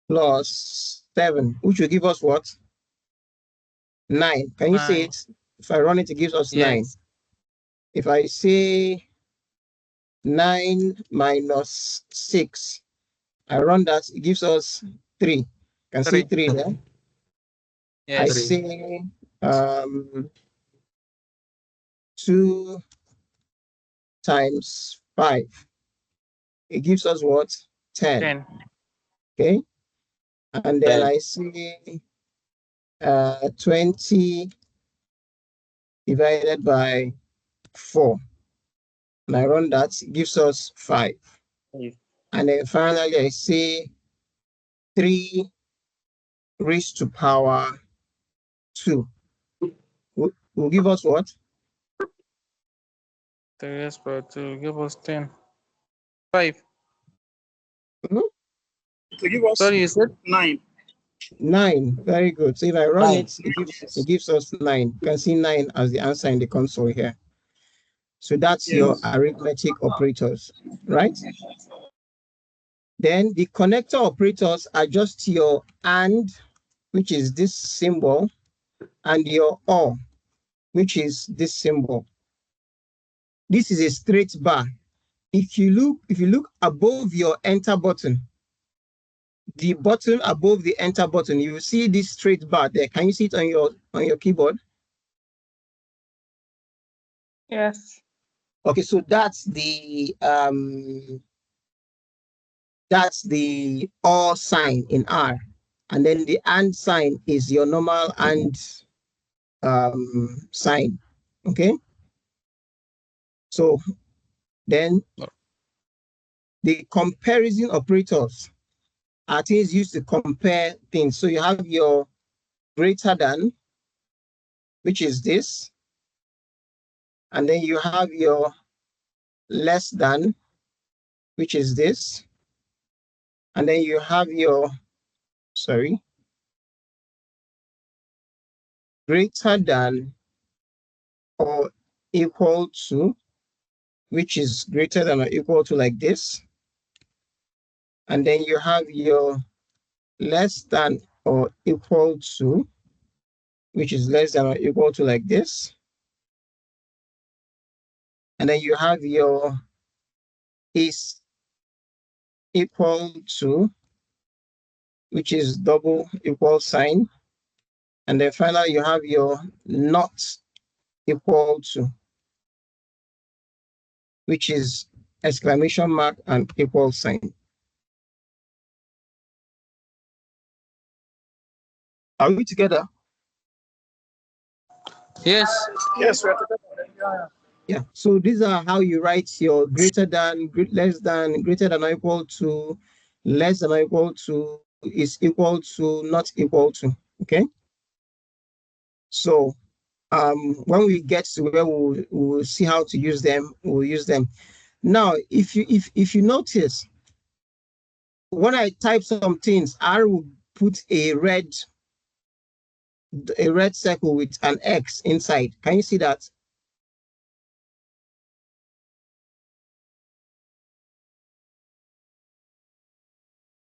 plus 7, which will give us what? 9. Can you see 9. it? If I run it, it gives us 9. Yes. If I say 9 minus 6, I run that, it gives us 3. You can see 3 there. I Yes. say 2 times 5. It gives us what? 10. 10. Okay. And then 10. I say 20 divided by 4. And I run that, it gives us 5. Yes. And then finally, I say 3 raised to power 2. Will give us what? 3 raised by 2 give us 10. 5. To give us Sorry, you said? 9. 9. Very good. So if I run 9. it gives us 9. You can see 9 as the answer in the console here. So that's your Yes. arithmetic operators, right? Then the connector operators are just your AND, which is this symbol, and your OR, which is this symbol. This is a straight bar. If you look above your enter button, the button above the enter button, you will see this straight bar there. Can you see it on your keyboard? Yes. Okay, so that's the OR sign in R, and then the AND sign is your normal AND sign. Okay, so then the comparison operators are things used to compare things. So you have your greater than, which is this, and then you have your less than, which is this, and then you have your, sorry, greater than or equal to, which is greater than or equal to like this, and then you have your less than or equal to, which is less than or equal to like this, and then you have your is equal to, which is double equal sign, and then finally you have your not equal to, which is exclamation mark and equal sign. Are we together? Yes. Yes, we are together. Yeah. Yeah. So these are how you write your greater than, less than, greater than or equal to, less than or equal to, is equal to, not equal to. Okay. So when we get to where we'll see how to use them, we'll use them. Now, if you notice, when I type some things, I will put a red circle with an X inside. Can you see that?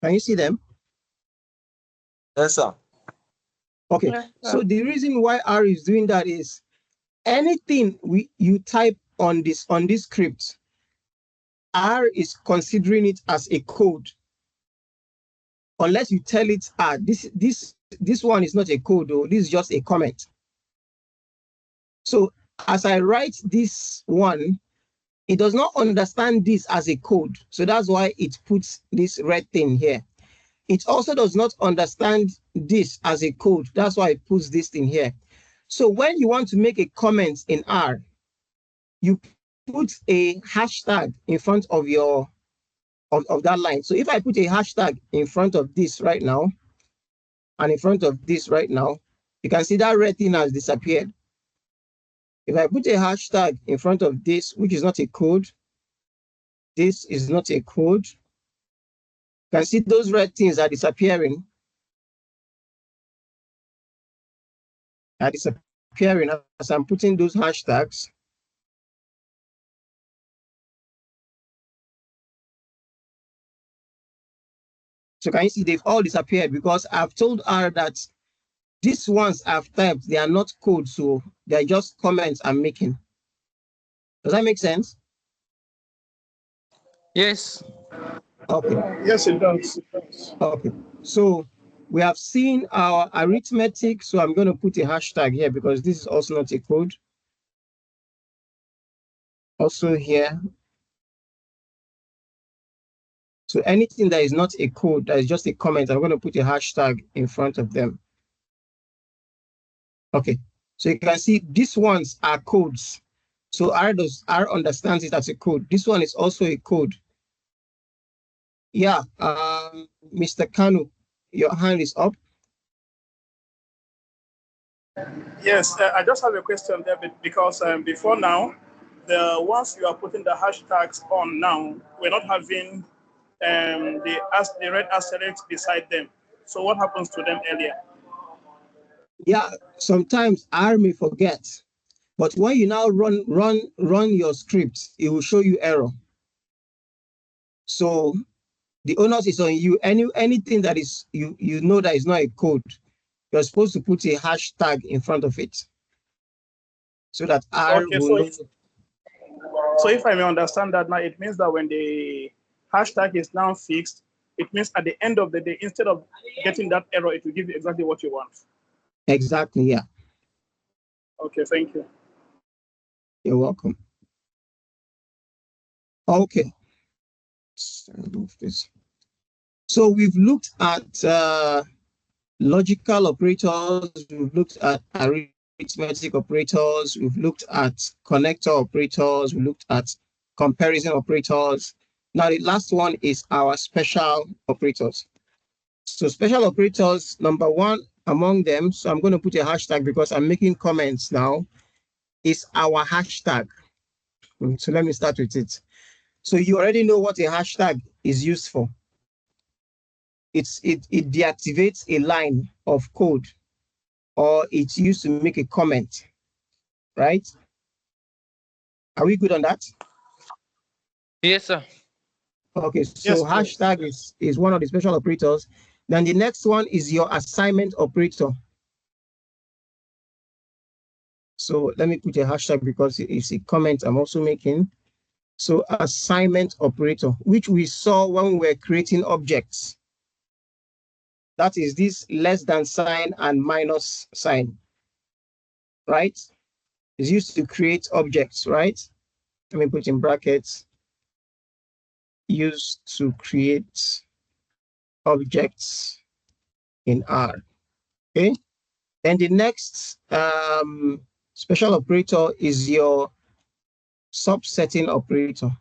Can you see them? Yes, sir. Okay. Yes, So sir. the reason why R is doing that is anything you type on this script, R is considering it as a code, unless you tell it, this this one is not a code, though. This is just a comment. So as I write this one, it does not understand this as a code. So that's why it puts this red thing here. It also does not understand this as a code. That's why it puts this thing here. So when you want to make a comment in R, you put a hashtag in front of your of that line. So if I put a hashtag in front of this right now, and in front of this right now, you can see that red thing has disappeared. If I put a hashtag in front of this, which is not a code, this is not a code, you can see those red things are disappearing. As I'm putting those hashtags. So can you see they've all disappeared because I've told R that these ones I've typed, they are not code, so they're just comments I'm making. Does that make sense? Yes. Okay. Yes, it does. Okay. So we have seen our arithmetic. So I'm going to put a hashtag here because this is also not a code. Also here. So anything that is not a code, that is just a comment, I'm going to put a hashtag in front of them. Okay. So you can see these ones are codes. So R understands it as a code. This one is also a code. Yeah, Mr. Kanu, your hand is up. Yes, I just have a question there because before now, the ones you are putting the hashtags on now, we're not having the red asterisk beside them. So what happens to them earlier? Yeah, sometimes R may forget, but when you now run your script, it will show you error. So the onus is on you. Anything that is you know that is not a code, you're supposed to put a hashtag in front of it, so that R will know. So if I may understand that now, it means that when the hashtag is now fixed, it means at the end of the day, instead of getting that error, it will give you exactly what you want. Exactly, yeah. Okay, thank you. You're welcome. Okay. Let's remove this. So we've looked at logical operators, we've looked at arithmetic operators, we've looked at connector operators, we looked at comparison operators. Now the last one is our special operators. So special operators, number one among them, so I'm going to put a hashtag because I'm making comments now, is our hashtag. So let me start with it. So you already know what a hashtag is used for. It deactivates a line of code, or it's used to make a comment, right? Are we good on that? Yes, sir. Okay, so Yes, hashtag is one of the special operators. Then the next one is your assignment operator. So let me put a hashtag because it's a comment I'm also making. So assignment operator, which we saw when we were creating objects. That is this less than sign and minus sign, right? It's used to create objects, right? Let me put in brackets, used to create objects in R, okay? Then the next special operator is your subsetting operator.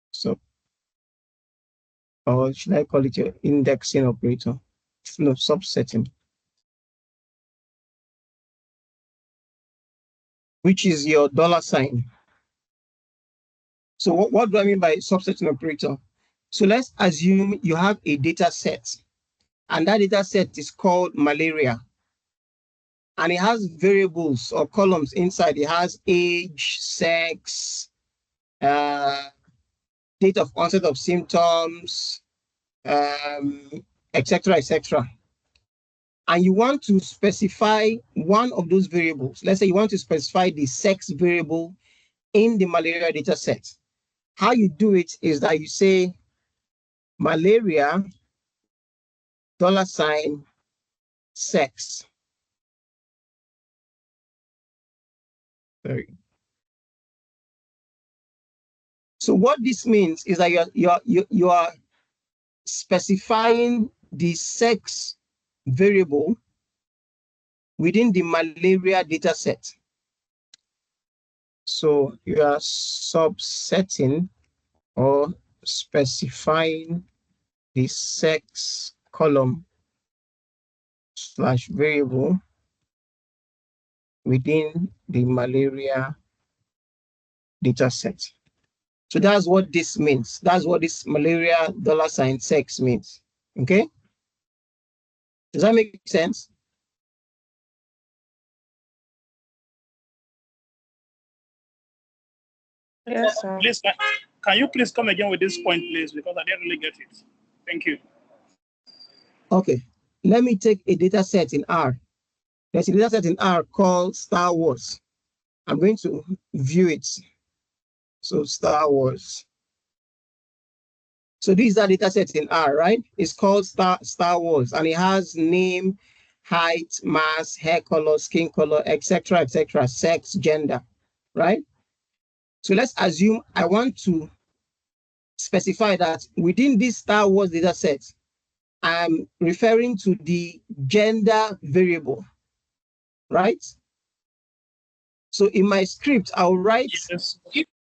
So, or should I call it your indexing operator? No, subsetting. Which is your $sign. So what do I mean by subsetting operator? So let's assume you have a data set, and that data set is called malaria. And it has variables or columns inside. It has age, sex, date of onset of symptoms, etc., etc. And you want to specify one of those variables. Let's say you want to specify the sex variable in the malaria data set. How you do it is that you say malaria $sex. Sorry. So what this means is that you are specifying the sex variable within the malaria data set. So you are subsetting or specifying the sex column / variable within the malaria data set. So that's what this means. That's what this malaria $sex means. Okay? Does that make sense? Yes, sir. Please, can you please come again with this point, please? Because I didn't really get it. Thank you. Okay. Let me take a data set in R. There's a data set in R called Star Wars. I'm going to view it. So Star Wars. So these are data sets in R, right? It's called Star Wars, and it has name, height, mass, hair color, skin color, etc., sex, gender, right? So let's assume I want to specify that within this Star Wars data set, I'm referring to the gender variable, right? So in my script, I'll write Yes.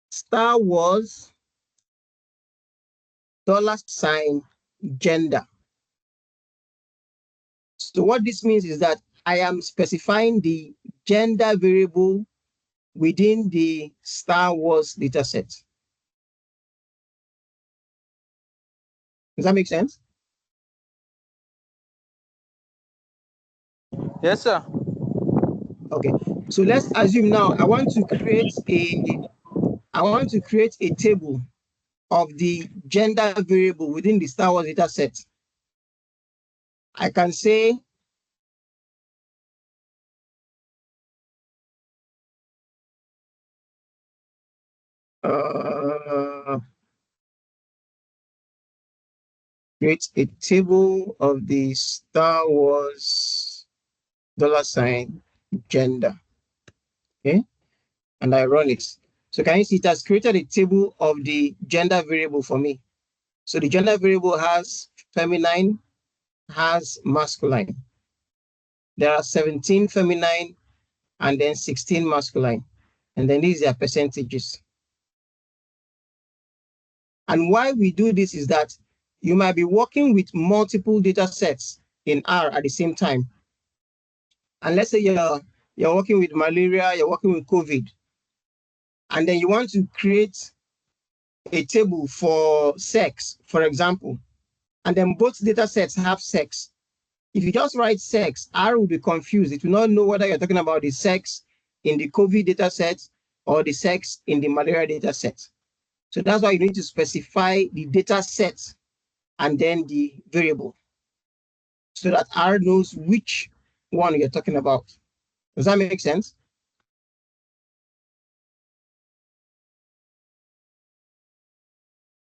Star Wars $gender. So what this means is that I am specifying the gender variable within the Star Wars dataset. Does that make sense? Yes, sir. Okay. So let's assume now I want to create a table of the gender variable within the Star Wars dataset. I can say create a table of the Star Wars $gender. Okay, and I run it. So can you see it has created a table of the gender variable for me? So the gender variable has feminine, has masculine. There are 17 feminine and then 16 masculine. And then these are percentages. And why we do this is that you might be working with multiple data sets in R at the same time. And let's say you're working with malaria, you're working with COVID, and then you want to create a table for sex, for example, and then both data sets have sex. If you just write sex, R will be confused. It will not know whether you're talking about the sex in the COVID data set or the sex in the malaria data set. So that's why you need to specify the data set and then the variable so that R knows which one you're talking about. Does that make sense?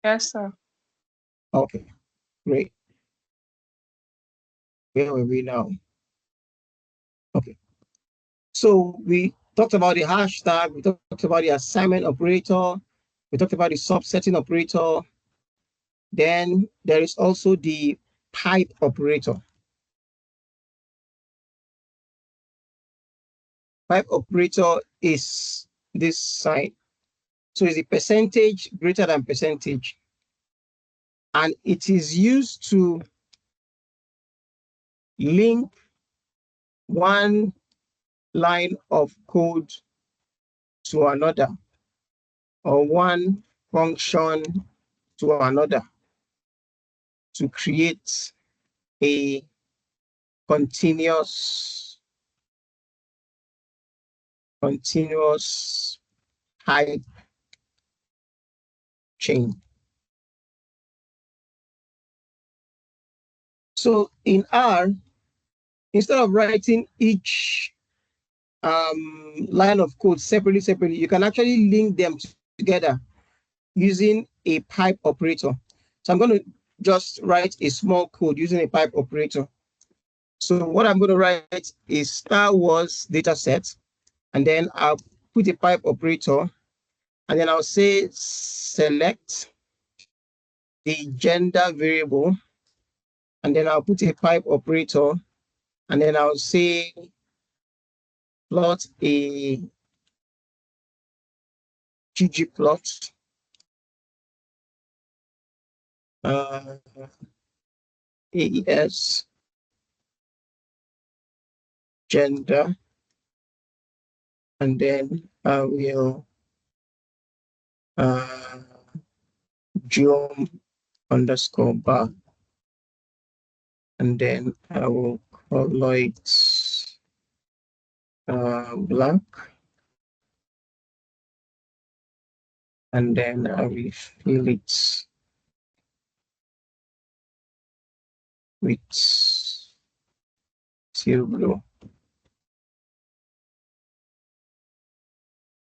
Yes, sir. Okay, great. Where were we now? Okay. So we talked about the hashtag, we talked about the assignment operator, we talked about the subsetting operator. Then there is also the pipe operator. Pipe operator is this sign. So it's a percentage greater than percentage. And it is used to link one line of code to another, or one function to another, to create a continuous pipe chain. So in R, instead of writing each line of code separately, you can actually link them together using a pipe operator. So I'm going to just write a small code using a pipe operator. So what I'm going to write is Star Wars data set, and then I'll put a pipe operator, and then I'll say select the gender variable, and then I'll put a pipe operator, and then I'll say plot a ggplot AES gender, and then I will geom underscore bar, and then I will color it black, and then I will fill it with teal blue.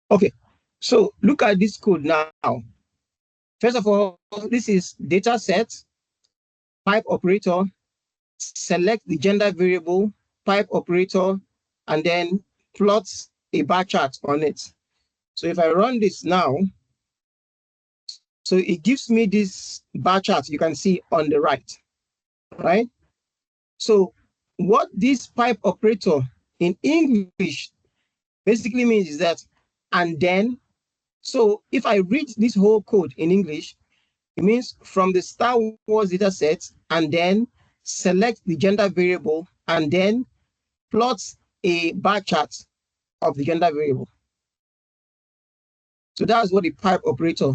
Okay, so look at this code now. First of all, this is data set, pipe operator, select the gender variable, pipe operator, and then plots a bar chart on it. So if I run this now, so it gives me this bar chart you can see on the right, right? So what this pipe operator in English basically means is that, and then, so if I read this whole code in English, it means from the Star Wars data set, and then select the gender variable, and then plots a bar chart of the gender variable. So that's what the pipe operator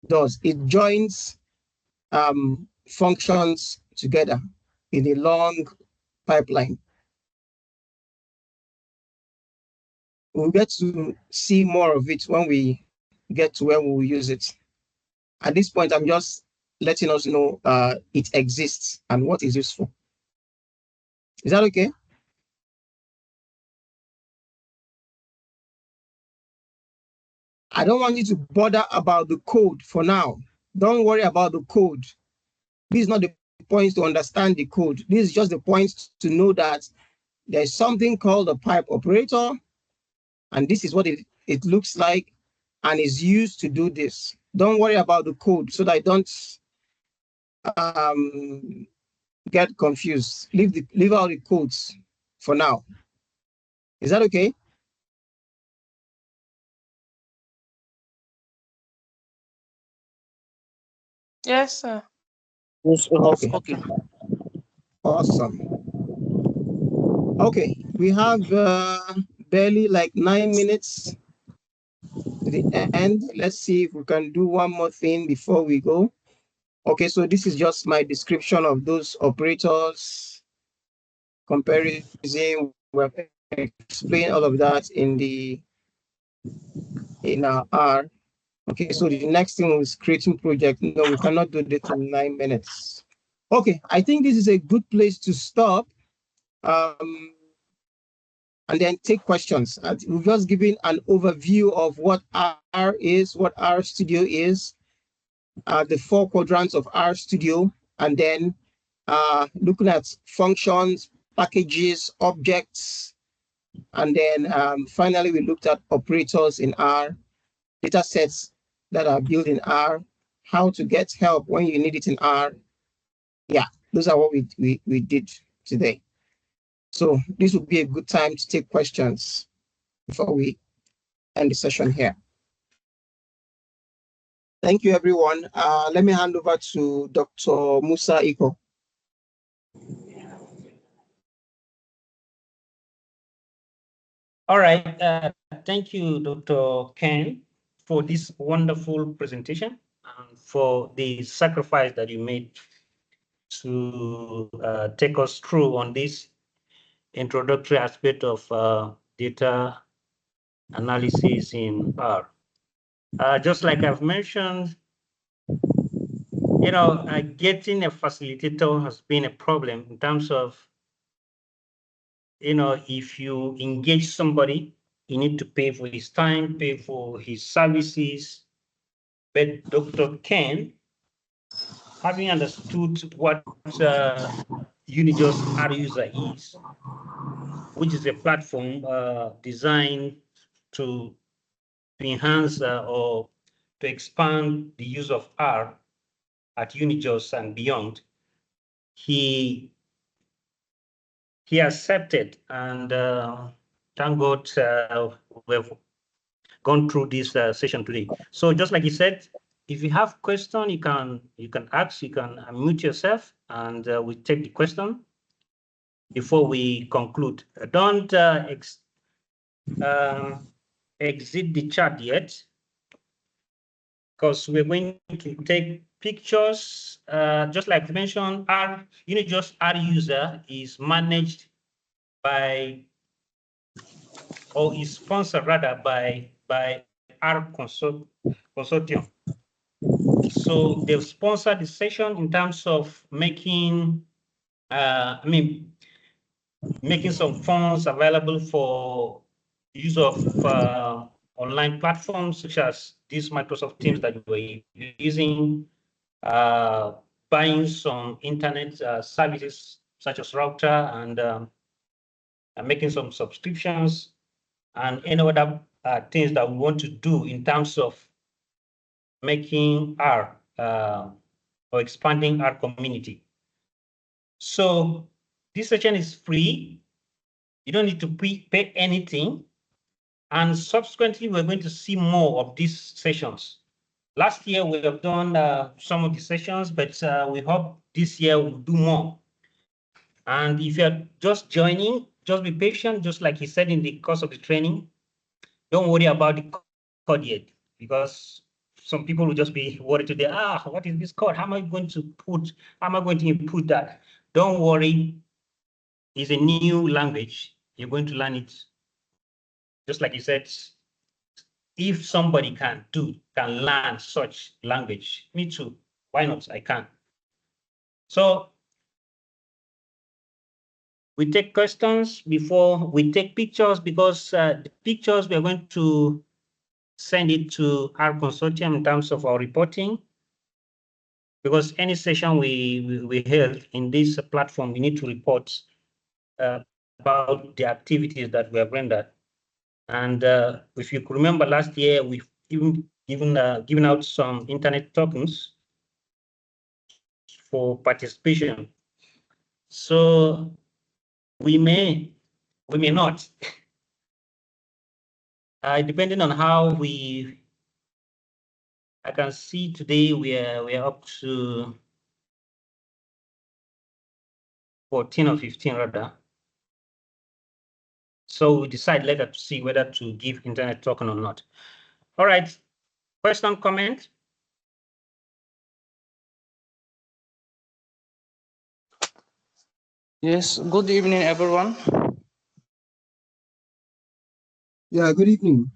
does. It joins functions together in a long pipeline. We'll get to see more of it when we get to where we will use it. At this point, I'm just letting us know it exists and what is useful. Is that okay? I don't want you to bother about the code for now. Don't worry about the code. This is not the point to understand the code. This is just the point to know that there's something called a pipe operator, and this is what it looks like and is used to do this. Don't worry about the code so that I don't get confused. Leave out the codes for now. Is that okay? Yes, sir. Yes, Okay. Okay. Awesome. Okay, we have barely like 9 minutes to the end. Let's see if we can do one more thing before we go. Okay, so this is just my description of those operators, comparison. We've explained all of that in our R. Okay, so the next thing is creating project. No, we cannot do that in 9 minutes. Okay, I think this is a good place to stop. And then take questions. We've just given an overview of what R is, what R Studio is, the 4 quadrants of R Studio, and then looking at functions, packages, objects, and then finally we looked at operators in R, data sets that are built in R, how to get help when you need it in R. Yeah, those are what we did today. So this would be a good time to take questions before we end the session here. Thank you, everyone. Let me hand over to Dr. Musa Iko. All right. Thank you, Dr. Ken, for this wonderful presentation and for the sacrifice that you made to take us through on this introductory aspect of data analysis in R. Just like I've mentioned, getting a facilitator has been a problem in terms of, if you engage somebody, you need to pay for his time, pay for his services. But Dr. Ken having understood what Unijust R user is, which is a platform designed to enhance or to expand the use of R at Unijust and beyond, he accepted, and thank God we've gone through this session today. So just like he said, if you have question, you can ask, you can unmute yourself, and we take the question before we conclude. Don't exit the chat yet, because we're going to take pictures. Just like mentioned, our Unijust R user is managed by, or is sponsored rather by R consortium. So they've sponsored the session in terms of making, making some funds available for use of online platforms such as these Microsoft Teams that we're using, buying some internet services such as router, and making some subscriptions, and any other things that we want to do in terms of making our or expanding our community. So this session is free. You don't need to pay anything. And subsequently, we're going to see more of these sessions. Last year, we have done some of the sessions, but we hope this year we'll do more. And if you're just joining, just be patient, just like he said in the course of the training. Don't worry about the code yet, because some people will just be worried today. What is this code? How am I going to input that? Don't worry. It's a new language. You're going to learn it. Just like he said, if somebody can learn such language, me too. Why not? I can. So we take questions before we take pictures, because the pictures we are going to send it to our consortium in terms of our reporting. Because any session we held in this platform, we need to report about the activities that we have rendered. And if you could remember, last year we've given out some internet tokens for participation. So we may not, depending on how I can see today we are up to 14 or 15 rather. So we decide later to see whether to give internet token or not. All right, question, comment? Yes, good evening, everyone. Yeah, good evening.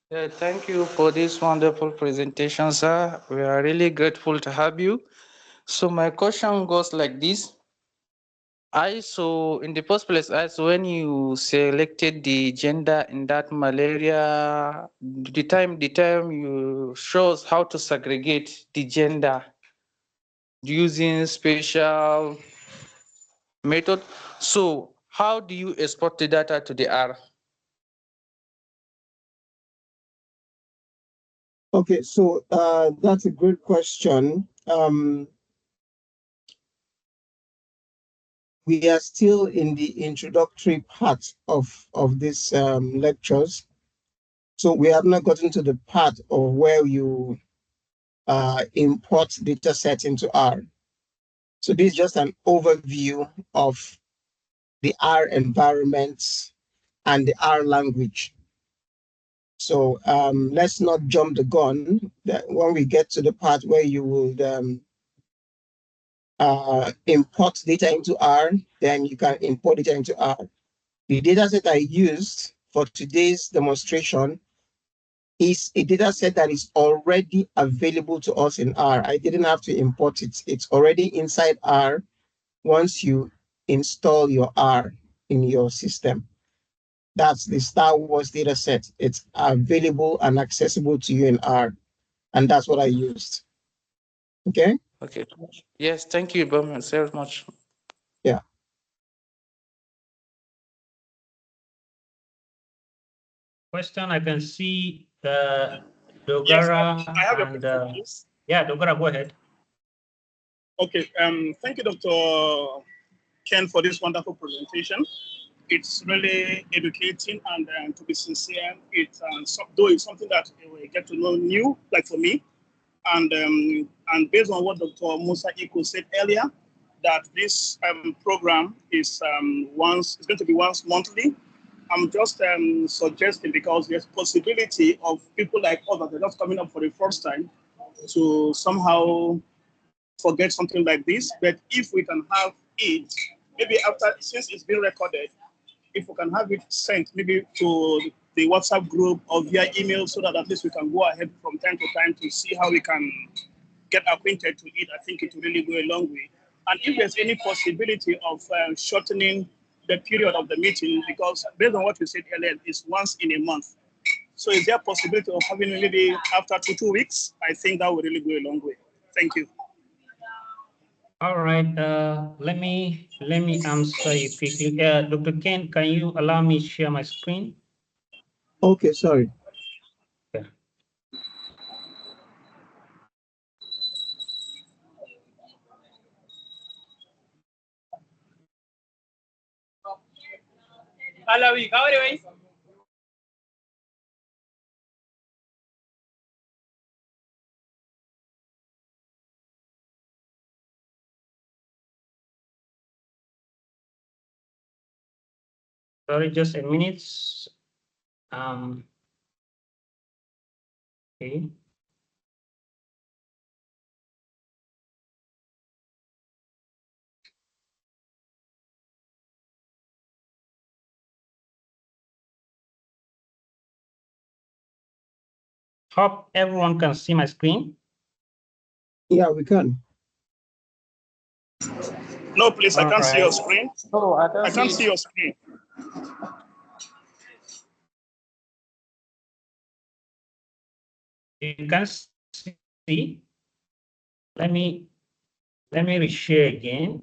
Yeah, thank you for this wonderful presentation, sir. We are really grateful to have you. So my question goes like this. In the first place, when you selected the gender in that malaria, the time you shows how to segregate the gender using special method. So how do you export the data to the R? Okay, so that's a good question. We are still in the introductory part of these lectures. So we have not gotten to the part of where you import data set into R. So this is just an overview of the R environments and the R language. So let's not jump the gun. That when we get to the part where you would import data into R, then you can import data into R. The data set I used for today's demonstration is a data set that is already available to us in R. I didn't have to import it. It's already inside R once you install your R in your system. That's the Star Wars data set. It's available and accessible to you in R. And that's what I used. Okay. Okay. Yes, thank you very much. Yeah. Question, I can see Dogara Yes, I have a and question, please. yeah, Dogara, go ahead. Okay, thank you, Dr. Ken, for this wonderful presentation. It's really educating, and to be sincere, though it's something that we get to know new, like for me, and based on what Dr. Musa Iko said earlier, that this program is it's going to be once monthly. I'm just suggesting, because there's possibility of people like us that are just coming up for the first time to somehow forget something like this. But if we can have it, maybe after, since it's been recorded, if we can have it sent maybe to the WhatsApp group or via email, so that at least we can go ahead from time to time to see how we can get acquainted to it, I think it will really go a long way. And if there's any possibility of shortening the period of the meeting, because based on what you said earlier, it's once in a month. So is there a possibility of having maybe after 2 weeks? I think that would really go a long way. Thank you. All right, let me answer you quickly. Dr. Ken, can you allow me to share my screen? Okay, sorry. Yeah. Sorry, just a minute. Okay. Hope everyone can see my screen. Yeah, we can. No, please, I can't see your screen. No, I can't see your screen. You can see. Let me reshare again.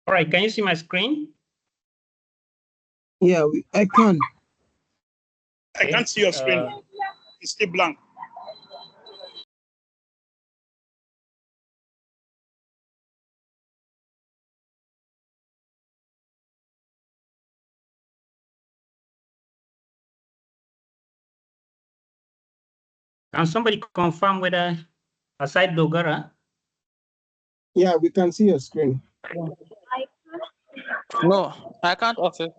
All right, can you see my screen? Yeah, I can. I can't see your screen. It's still blank. Can somebody confirm whether, aside Dogara? Yeah, we can see your screen. No, I can't access.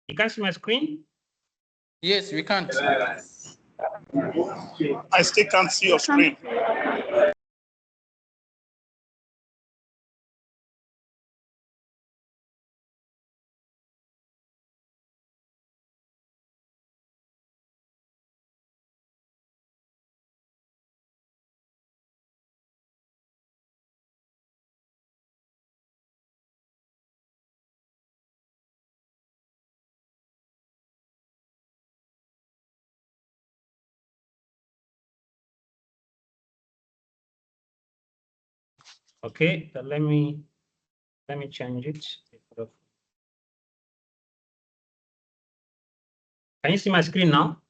You can see my screen? Yes, we can't. I still can't see your screen. Okay, let me change it. Can you see my screen now?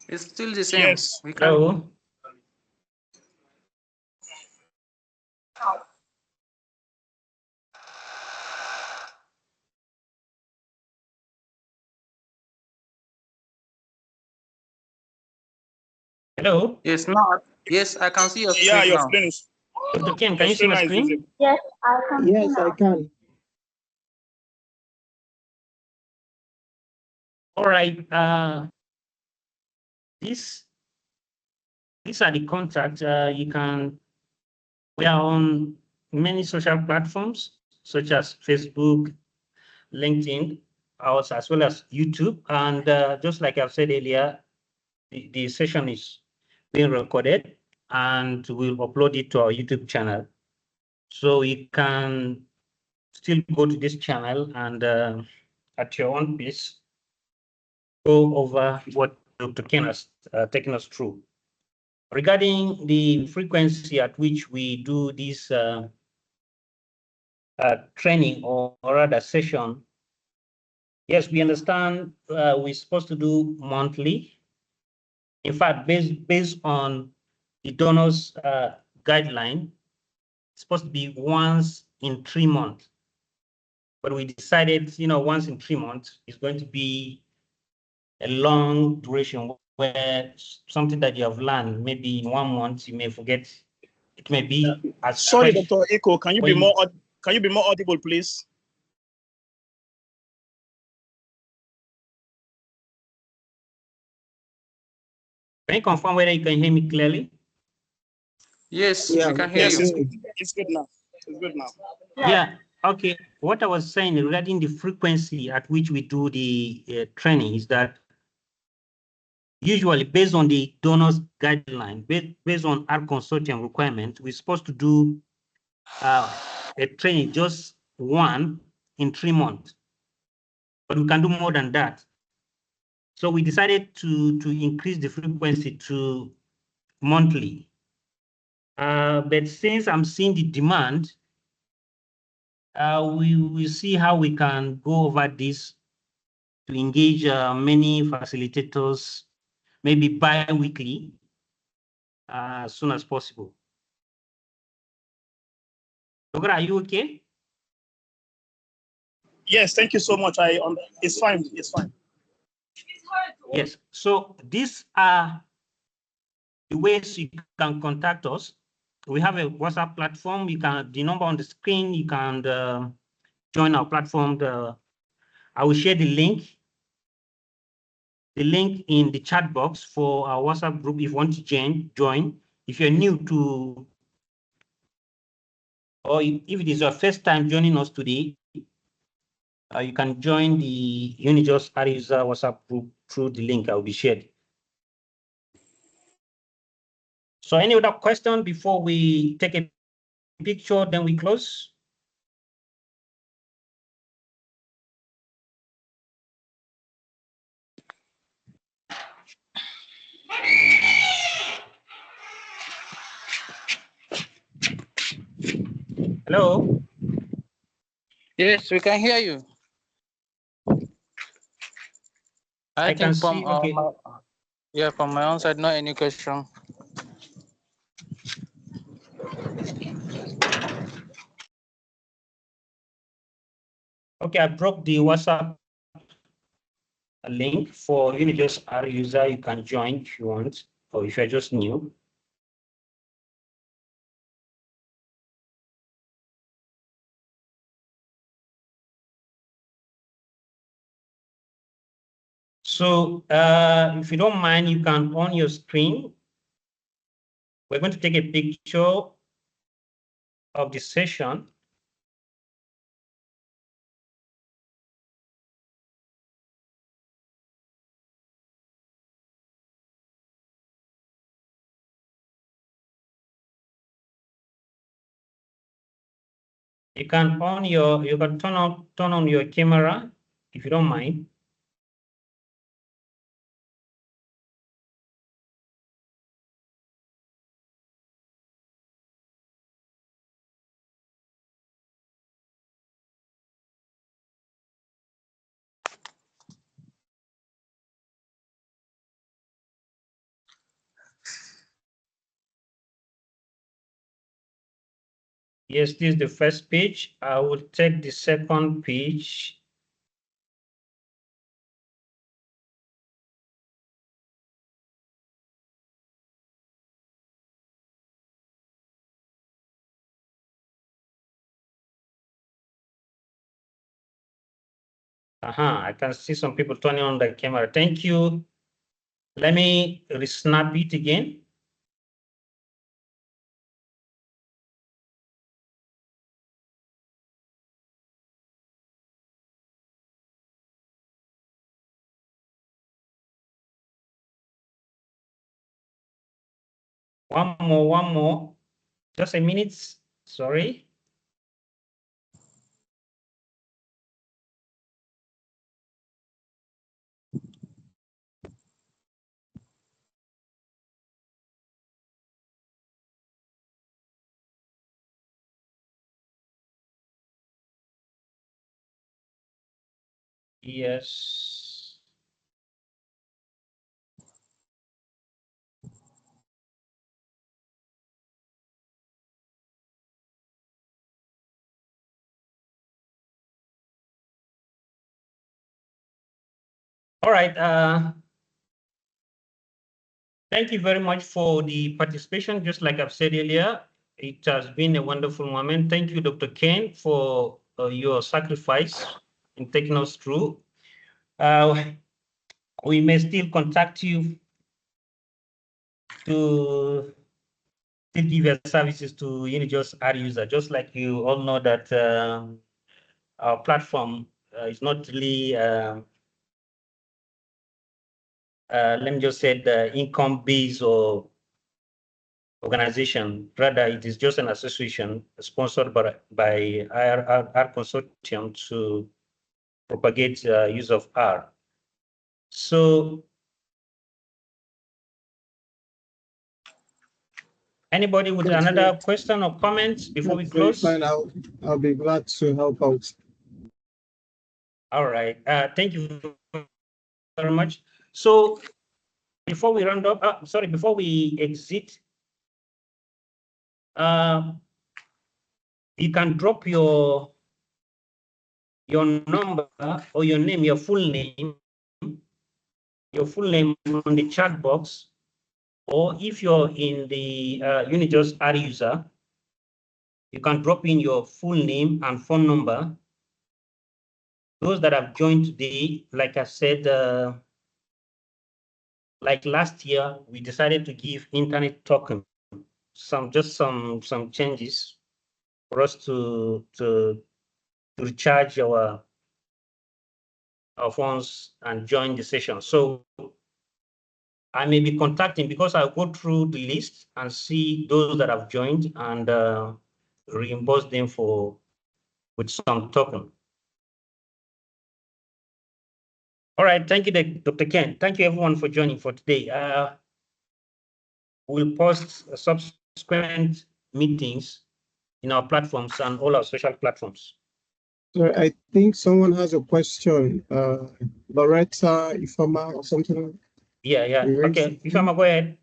It's still the same. Yes. We can't. Hello? Hello? Yes, now. Yes, I can see your Yeah, screen your now. screen is. Dr. Ken, can Your you see my screen is screen? visible. Yes, I can. Yes, I can. All right. These are the contacts. You can We are on many social platforms such as Facebook, LinkedIn, as well as YouTube. And just like I've said earlier, the session is being recorded and we'll upload it to our YouTube channel. So you can still go to this channel and at your own pace, go over what Dr. Ken has taken us through. Regarding the frequency at which we do this training or rather session, yes, we understand we're supposed to do monthly. In fact, based on the donors guideline, it's supposed to be once in 3 months. But we decided, once in 3 months is going to be a long duration where something that you have learned, maybe in 1 month, you may forget. It may be as Sorry, fresh. Dr. Eko, can you be more audible, please? Can you confirm whether you can hear me clearly? Yes, Yeah, we can hear Yes, you. it's good now. It's good now. Yeah, okay. What I was saying regarding the frequency at which we do the training is that usually based on the donors guideline, based on our consortium requirement, we're supposed to do a training just one in 3 months, but we can do more than that. So we decided to increase the frequency to monthly. But since I'm seeing the demand, we will see how we can go over this to engage many facilitators, maybe bi-weekly, as soon as possible. Dogara, are you okay? Yes, thank you so much. It's fine. It's fine. Yes. So these are the ways you can contact us. We have a WhatsApp platform. The number on the screen, you can join our platform. I will share the link in the chat box for our WhatsApp group if you want to join. If you're new to, or if it is your first time joining us today, you can join the Unijust user WhatsApp group through the link I will be shared. So any other question before we take a picture, then we close? Hello? Yes, we can hear you. I can think from see, okay. from my own side, not any question. Okay, I dropped the WhatsApp link for Unijust R user. You can join if you want, or if you're just new. So if you don't mind, you can on your screen. We're going to take a picture of the session. You can turn on your camera if you don't mind. Yes, this is the first page. I will take the second page. I can see some people turning on the camera. Thank you. Let me resnap it again. One more. Just a minute. Sorry. Yes. All right. Thank you very much for the participation. Just like I've said earlier, it has been a wonderful moment. Thank you, Dr. Ken, for your sacrifice in taking us through. We may still contact you to still give your services to just our user, just like you all know that our platform is not really, let me just say, the income-based or organization. Rather, it is just an association sponsored by our consortium to propagate use of R. So, anybody with another question or comments before we close? Fine, I'll be glad to help out. All right. Thank you very much. So, before we round up, before we exit, you can drop your number or your name, your full name on the chat box, or if you're in the Unijust R user, you can drop in your full name and phone number. Those that have joined today, like I said, like last year, we decided to give internet token some changes for us to recharge our phones and join the session. So I may be contacting, because I'll go through the list and see those that have joined and reimburse them with some token. All right, thank you, Dr. Ken. Thank you everyone for joining for today. We'll post subsequent meetings in our platforms and all our social platforms. So I think someone has a question. Loretta, Ifama, or something. Yeah. Okay, Ifama, go ahead.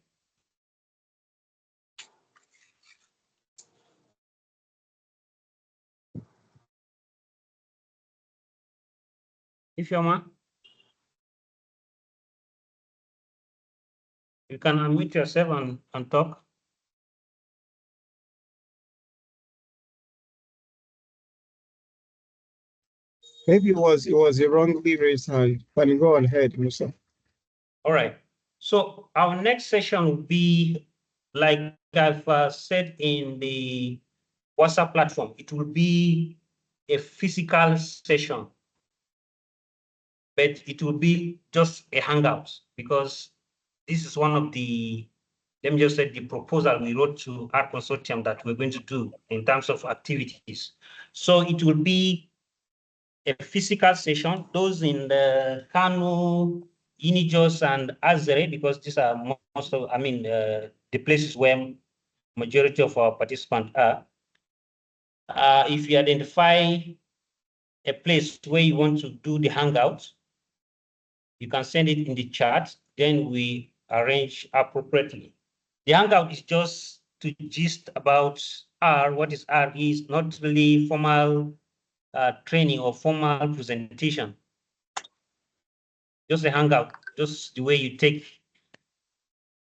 Ifama, you can unmute yourself and talk. Maybe it was a wrongly raised hand. But go on ahead, Musa. All right. So our next session will be, like I've said in the WhatsApp platform, it will be a physical session, but it will be just a hangout, because this is one of the, let me just say, the proposal we wrote to our consortium that we're going to do in terms of activities. So it will be a physical session. Those in the Kanu, Unijos, and Azere, because these are most of, the places where majority of our participants are. If you identify a place where you want to do the hangout, you can send it in the chat, then we arrange appropriately. The hangout is just to gist about R, what is R is, not really formal training or formal presentation. Just a hangout, just the way you take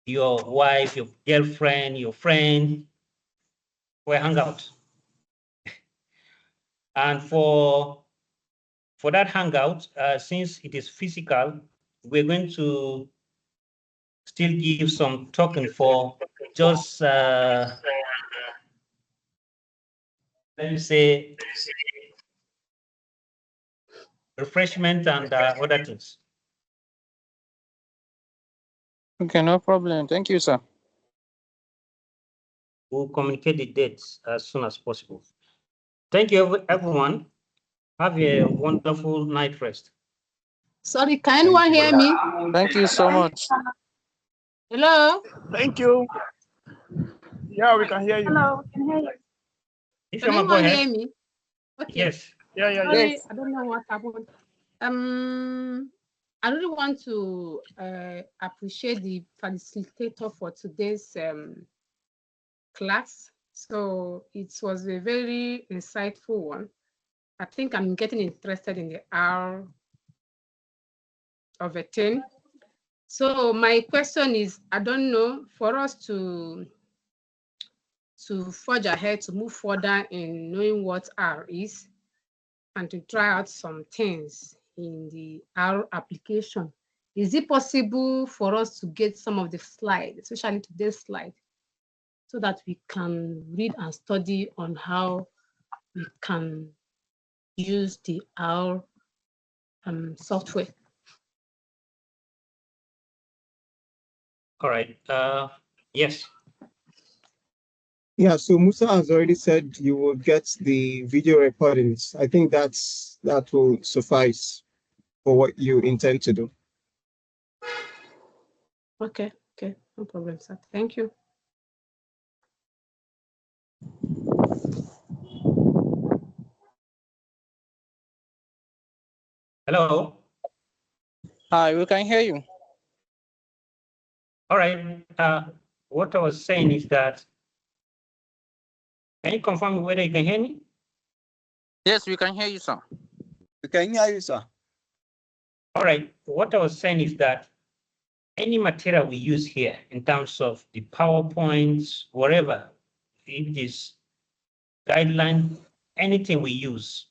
your wife, your girlfriend, your friend for a hangout. And for that hangout, since it is physical, we're going to still give some token for just, let me say, refreshment and other things. Okay, no problem. Thank you, sir. we'll communicate the dates as soon as possible. Thank you, everyone. Have a wonderful night rest. Sorry, can anyone hear me? Thank you so much. Hello? Thank you. Yeah, we can hear you. Hello, can hear you. If Can you want to go anyone ahead. hear me? Okay. Yes. Yeah. Sorry, Yes. I don't know what happened. I really want to appreciate the facilitator for today's class. So it was a very insightful one. I think I'm getting interested in the R of a 10. So my question is, I don't know, for us to forge ahead, to move further in knowing what R is, and to try out some things in the R application. Is it possible for us to get some of the slides, especially today's slide, so that we can read and study on how we can use the R software? All right. Yes. Yeah, so Musa has already said you will get the video recordings. I think that will suffice for what you intend to do. Okay, no problem, sir. Thank you. Hello. Hi, we can hear you. All right. What I was saying is that, can you confirm whether you can hear me? Yes, we can hear you, sir. We can hear you, sir. All right. What I was saying is that any material we use here in terms of the PowerPoints, whatever, if it is guideline, anything we use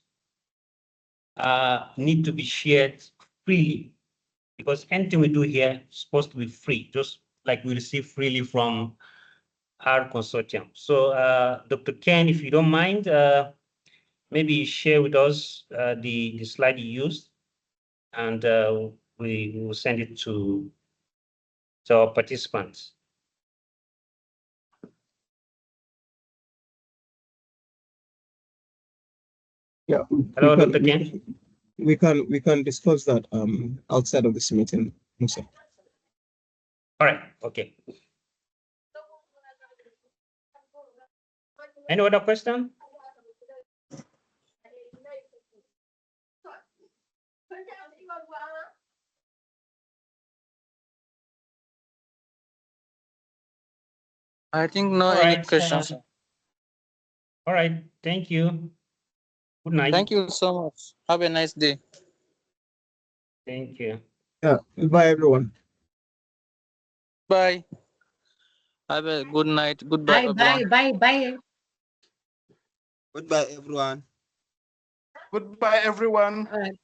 need to be shared freely, because anything we do here is supposed to be free, just like we receive freely from our consortium. So Dr. Ken, if you don't mind, maybe share with us the slide you used, and we will send it to our participants. Yeah. Hello, Dr. Ken. We can discuss that outside of this meeting, Musa. All right. Okay. Any other question? I think no All any right. questions. All right. Thank you. Good night. Thank you so much. Have a nice day. Thank you. Yeah. Bye, everyone. Bye. Have a good night. Goodbye, everyone. Bye. Goodbye, everyone. Goodbye, everyone. All right.